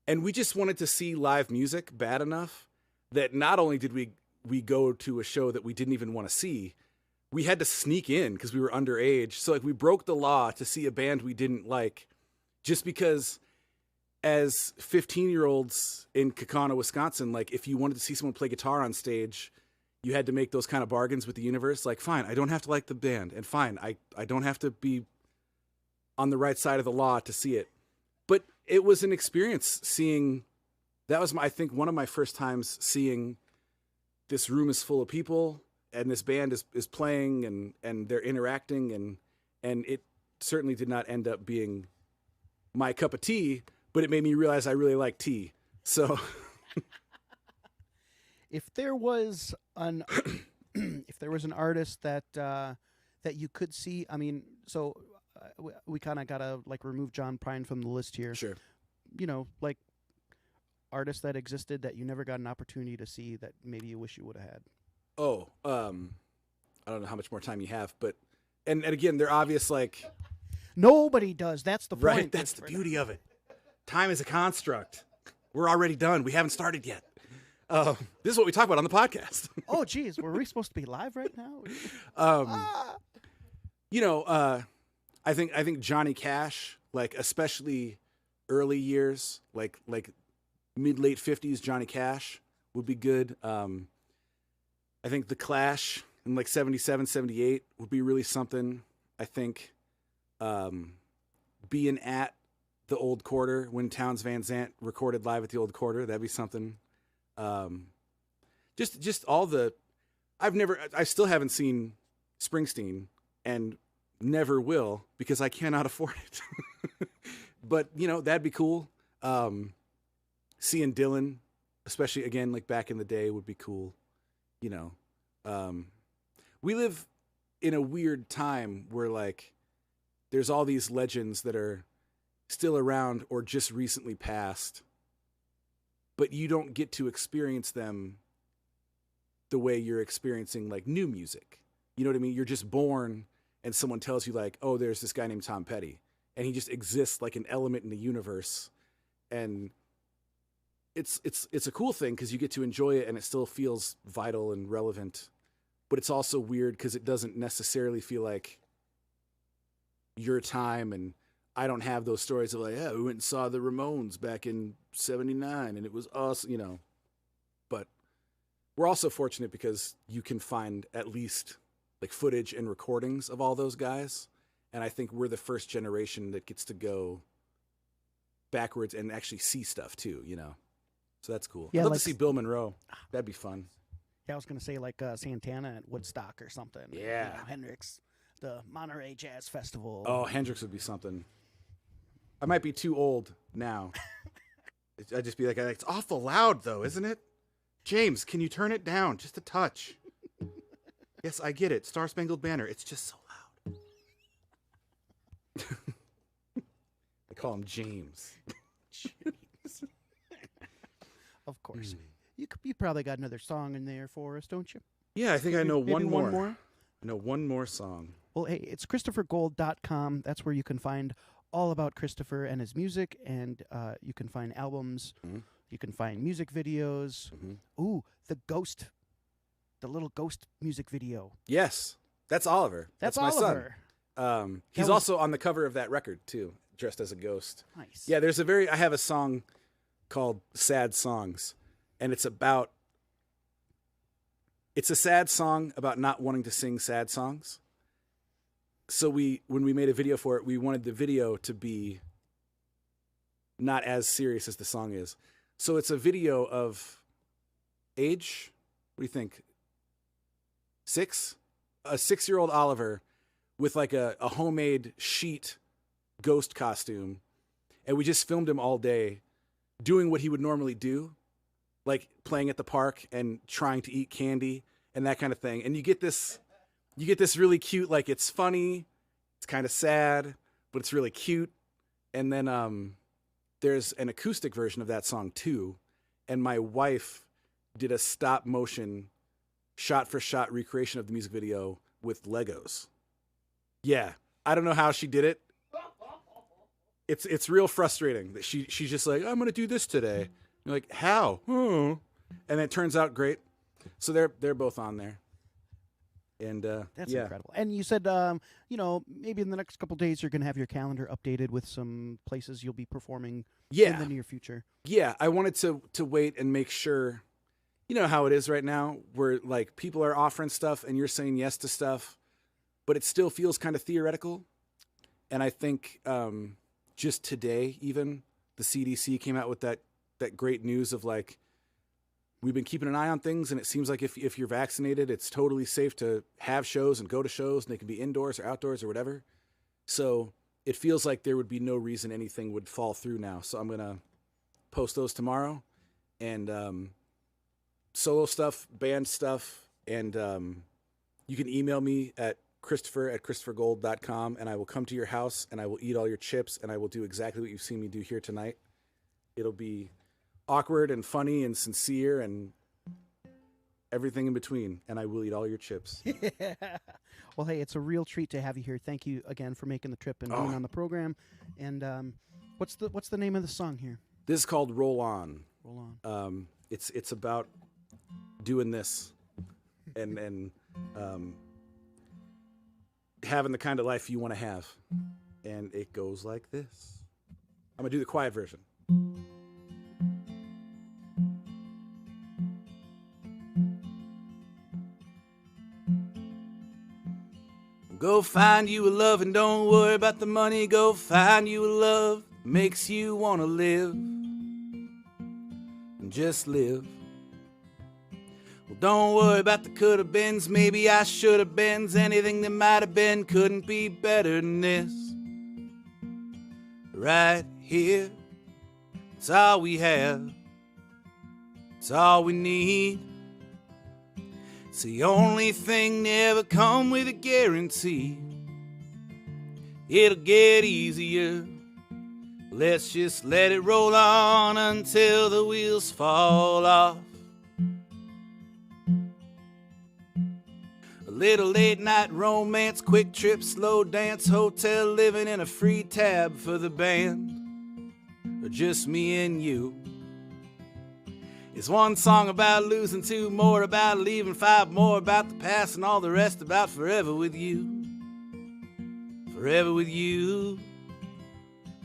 And we just wanted to see live music bad enough that not only did we go to a show that we didn't even want to see, we had to sneak in because we were underage. So like we broke the law to see a band we didn't like, just because as 15-year-olds in Kaukauna, Wisconsin, like if you wanted to see someone play guitar on stage, you had to make those kind of bargains with the universe. Like, fine, I don't have to like the band, and fine, I don't have to be on the right side of the law to see it. But it was an experience seeing. That was I think one of my first times seeing this room is full of people and this band is playing and they're interacting and it certainly did not end up being my cup of tea, but it made me realize I really like tea. So if there was an artist that you could see, I mean, so we kind of gotta like remove John Prine from the list here. Sure. You know, like artists that existed that you never got an opportunity to see that maybe you wish you would have had. Oh, I don't know how much more time you have, but and again, they're obvious. Like nobody does. That's the point. Right. That's the beauty of it. Time is a construct. We're already done. We haven't started yet. This is what we talk about on the podcast. Oh, geez, were we supposed to be live right now? You know, I think Johnny Cash, like especially early years, like mid-late 50s Johnny Cash would be good. I think The Clash in like 77, 78 would be really something. I think being at the Old Quarter when Townes Van Zandt recorded live at the Old Quarter, that'd be something. Just all the, I still haven't seen Springsteen and never will because I cannot afford it. But, you know, that'd be cool. Seeing Dylan, especially again, like back in the day would be cool. You know, we live in a weird time where like there's all these legends that are still around or just recently passed, but you don't get to experience them the way you're experiencing like new music. You know what I mean? You're just born and someone tells you like, oh, there's this guy named Tom Petty and he just exists like an element in the universe. And it's a cool thing because you get to enjoy it and it still feels vital and relevant, but it's also weird because it doesn't necessarily feel like your time. And I don't have those stories of like, yeah, we went and saw the Ramones back in 79 and it was us, you know. But we're also fortunate because you can find at least like footage and recordings of all those guys. And I think we're the first generation that gets to go backwards and actually see stuff too, you know? So that's cool. Yeah, I'd love like- to see Bill Monroe. That'd be fun. Yeah, I was going to say like Santana at Woodstock or something. Yeah. You know, Hendrix, the Monterey Jazz Festival. Oh, Hendrix would be something. I might be too old now. I'd just be like, it's awful loud though, isn't it? James, can you turn it down just a touch? Yes, I get it. Star Spangled Banner. It's just so loud. I call him James. Of course. You probably got another song in there for us, don't you? Yeah, I think I know Maybe one more. one more? I know one more song. Well, hey, it's ChristopherGold.com. That's where you can find all about Christopher and his music, and you can find albums. Mhm. You can find music videos. Mm-hmm. Ooh, the little ghost music video. Yes, that's Oliver. That's my Oliver. son. He's was- also on the cover of that record too, dressed as a ghost. Nice. Yeah, I have a song called Sad Songs, and it's a sad song about not wanting to sing sad songs. So when we made a video for it, we wanted the video to be not as serious as the song is. So it's a video of age, what do you think? 6? A 6-year-old Oliver with like a homemade sheet ghost costume. And we just filmed him all day doing what he would normally do, like playing at the park and trying to eat candy and that kind of thing. And you get this really cute, like it's funny, it's kind of sad, but it's really cute. And then there's an acoustic version of that song too. And my wife did a stop motion shot for shot recreation of the music video with Legos. Yeah. I don't know how she did it. It's real frustrating that she's just like, I'm going to do this today. You're like, how? And it turns out great. So they're both on there. And That's yeah. incredible. And you said, maybe in the next couple days you're going to have your calendar updated with some places you'll be performing in the near future. Yeah, I wanted to wait and make sure. You know how it is right now, where like people are offering stuff and you're saying yes to stuff, but it still feels kind of theoretical. And I think just today, even the CDC came out with that great news of like, we've been keeping an eye on things, and it seems like if you're vaccinated, it's totally safe to have shows and go to shows, and they can be indoors or outdoors or whatever. So it feels like there would be no reason anything would fall through now. So I'm going to post those tomorrow, and solo stuff, band stuff, and you can email me at Christopher@ChristopherGold.com, and I will come to your house, and I will eat all your chips, and I will do exactly what you've seen me do here tonight. It'll be awkward and funny and sincere and everything in between, and I will eat all your chips. Well, hey, it's a real treat to have you here. Thank you again for making the trip and being on the program. And what's the name of the song here? This is called Roll On. Roll On. It's about doing this and having the kind of life you want to have. And it goes like this. I'm going to do the quiet version. Go find you a love and don't worry about the money. Go find you a love that makes you want to live. And just live. Well, don't worry about the could have beens. Maybe I should have beens. Anything that might have been couldn't be better than this. Right here, it's all we have. It's all we need. It's the only thing never come with a guarantee. It'll get easier. Let's just let it roll on until the wheels fall off. A little late night romance, quick trip, slow dance, hotel living in a free tab for the band. Or just me and you. It's one song about losing, 2 more about leaving, 5 more about the past, and all the rest about forever with you. Forever with you.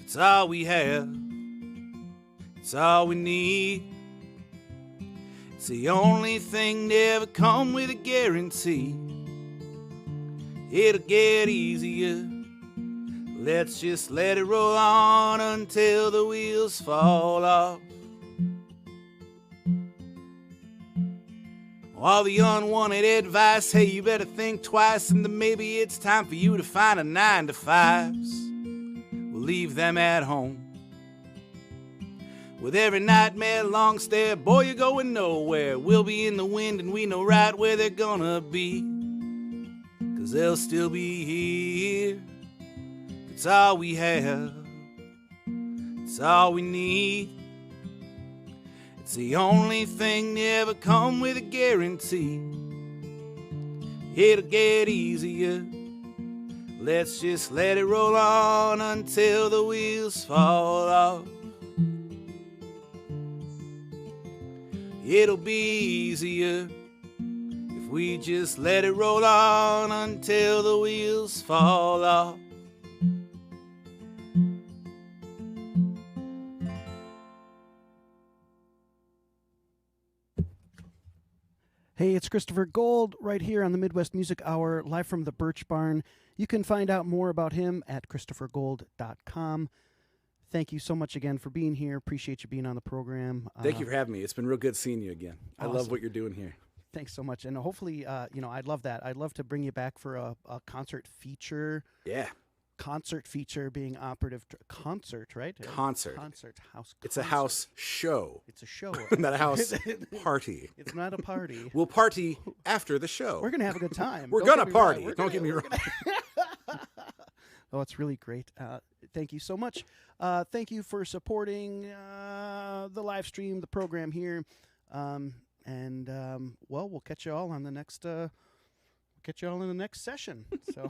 It's all we have. It's all we need. It's the only thing never come with a guarantee. It'll get easier. Let's just let it roll on until the wheels fall off. All the unwanted advice, hey, you better think twice, and then maybe it's time for you to find a 9 to 5s. We'll leave them at home. With every nightmare long stare, boy, you're going nowhere. We'll be in the wind and we know right where they're gonna be. 'Cause they'll still be here. It's all we have. It's all we need. It's the only thing to ever come with a guarantee. It'll get easier. Let's just let it roll on until the wheels fall off. It'll be easier if we just let it roll on until the wheels fall off. Hey, it's Christopher Gold right here on the Midwest Music Hour, live from the Birch Barn. You can find out more about him at christophergold.com. Thank you so much again for being here. Appreciate you being on the program. Thank you for having me. It's been real good seeing you again. I Awesome. love what you're doing here. Thanks so much. And hopefully, I'd love that. I'd love to bring you back for a concert feature. Yeah. Concert feature being operative. Concert, right? Concert. Concert. House. It's a concert. house show, It's a show. not a house party. It's not a party. We'll party after the show. We're going to have a good time. We're Don't gonna get me wrong. party. We're Don't gonna- get me we're wrong. Oh, it's really great. Thank you so much. Thank you for supporting the live stream, the program here. Well, we'll catch you all on the next in the next session. So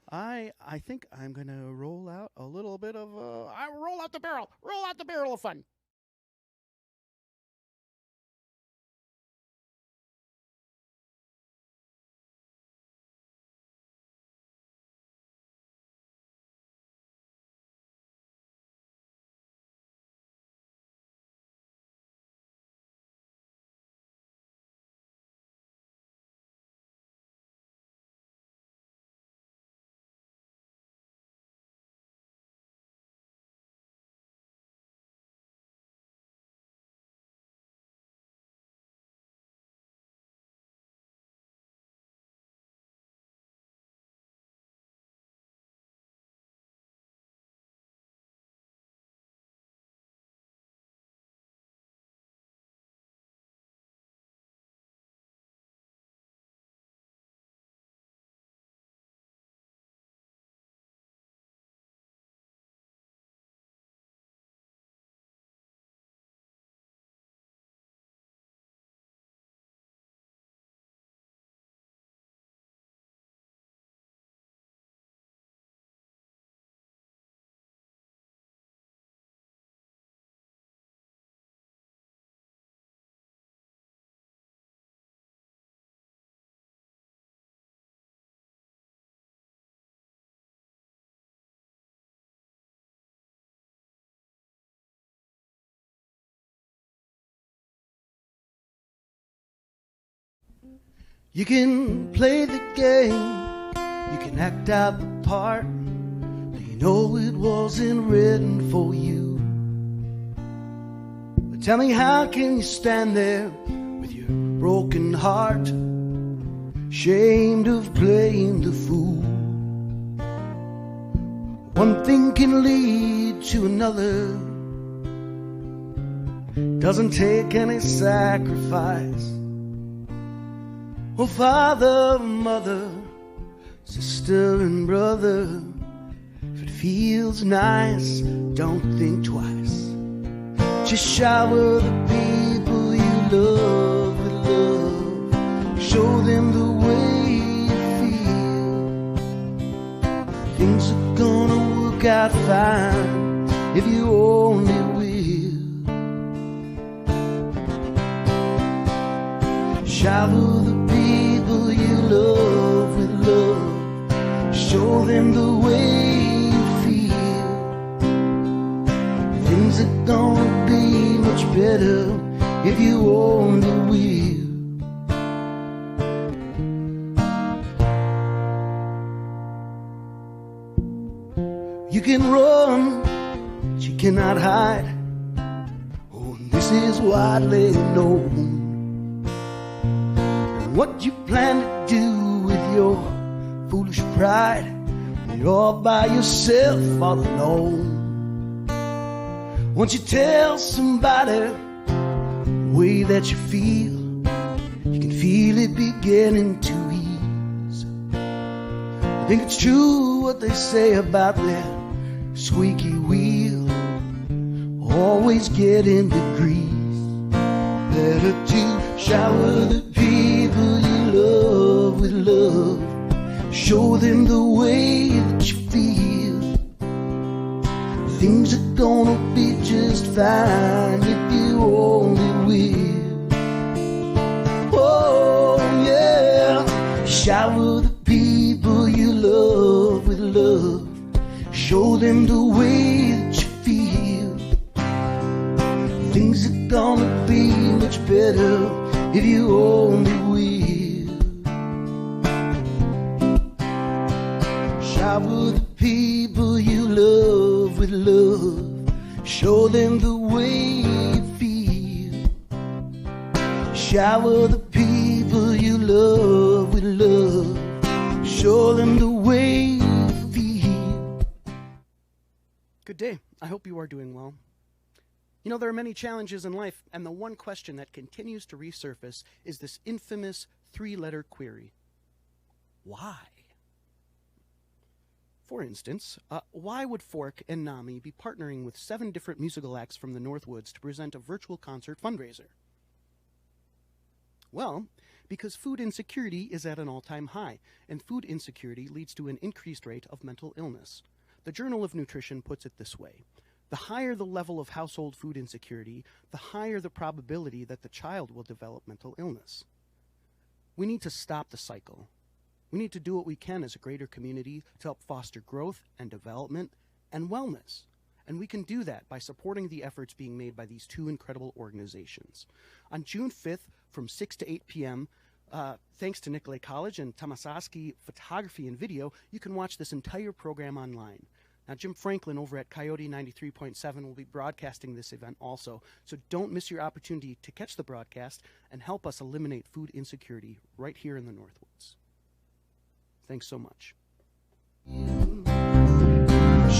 I think I'm going to roll out a little bit of roll out the barrel of fun. You can play the game, you can act out the part, but you know it wasn't written for you. But tell me, how can you stand there with your broken heart, ashamed of playing the fool? One thing can lead to another, doesn't take any sacrifice. Oh, father, mother, sister and brother, if it feels nice, don't think twice. Just shower the people you love with love. Show them the way you feel. Things are gonna work out fine if you only will. Shower the people you love with love. Show them the way you feel. Things are gonna be much better if you only will. You can run, but you cannot hide. Oh, and this is widely known. And what you plan to do with your foolish pride when you're all by yourself, all alone. Once you tell somebody the way that you feel, you can feel it beginning to ease. I think it's true what they say about that squeaky wheel, always getting the grease. Better to shower the people you love with love. Show them the way that you feel. Things are gonna be just fine if you only will. Oh yeah, shower the people you love with love. Show them the way that you feel. Things are gonna be much better if you only will. Shower the people you love with love. Show them the way you feel. Shower the people you love with love. Show them the way you feel. Good day. I hope you are doing well. You know, there are many challenges in life, and the one question that continues to resurface is this infamous three-letter query. Why? For instance, why would Fork and NAMI be partnering with 7 different musical acts from the Northwoods to present a virtual concert fundraiser? Well, because food insecurity is at an all-time high, and food insecurity leads to an increased rate of mental illness. The Journal of Nutrition puts it this way: the higher the level of household food insecurity, the higher the probability that the child will develop mental illness. We need to stop the cycle. We need to do what we can as a greater community to help foster growth and development and wellness. And we can do that by supporting the efforts being made by these 2 incredible organizations. On June 5th from 6 to 8 p.m., thanks to Nicolay College and Tamasaski Photography and Video, you can watch this entire program online. Now, Jim Franklin over at Coyote 93.7 will be broadcasting this event also, so don't miss your opportunity to catch the broadcast and help us eliminate food insecurity right here in the Northwoods. Thanks so much.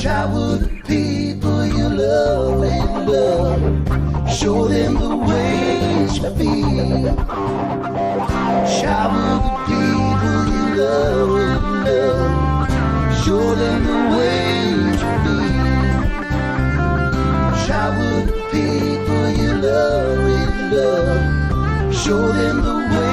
Shower the people you love with love. Show them the way you feel. Shower the people you love with love. Show them the way you feel. Shower the people you love with love. Show them the way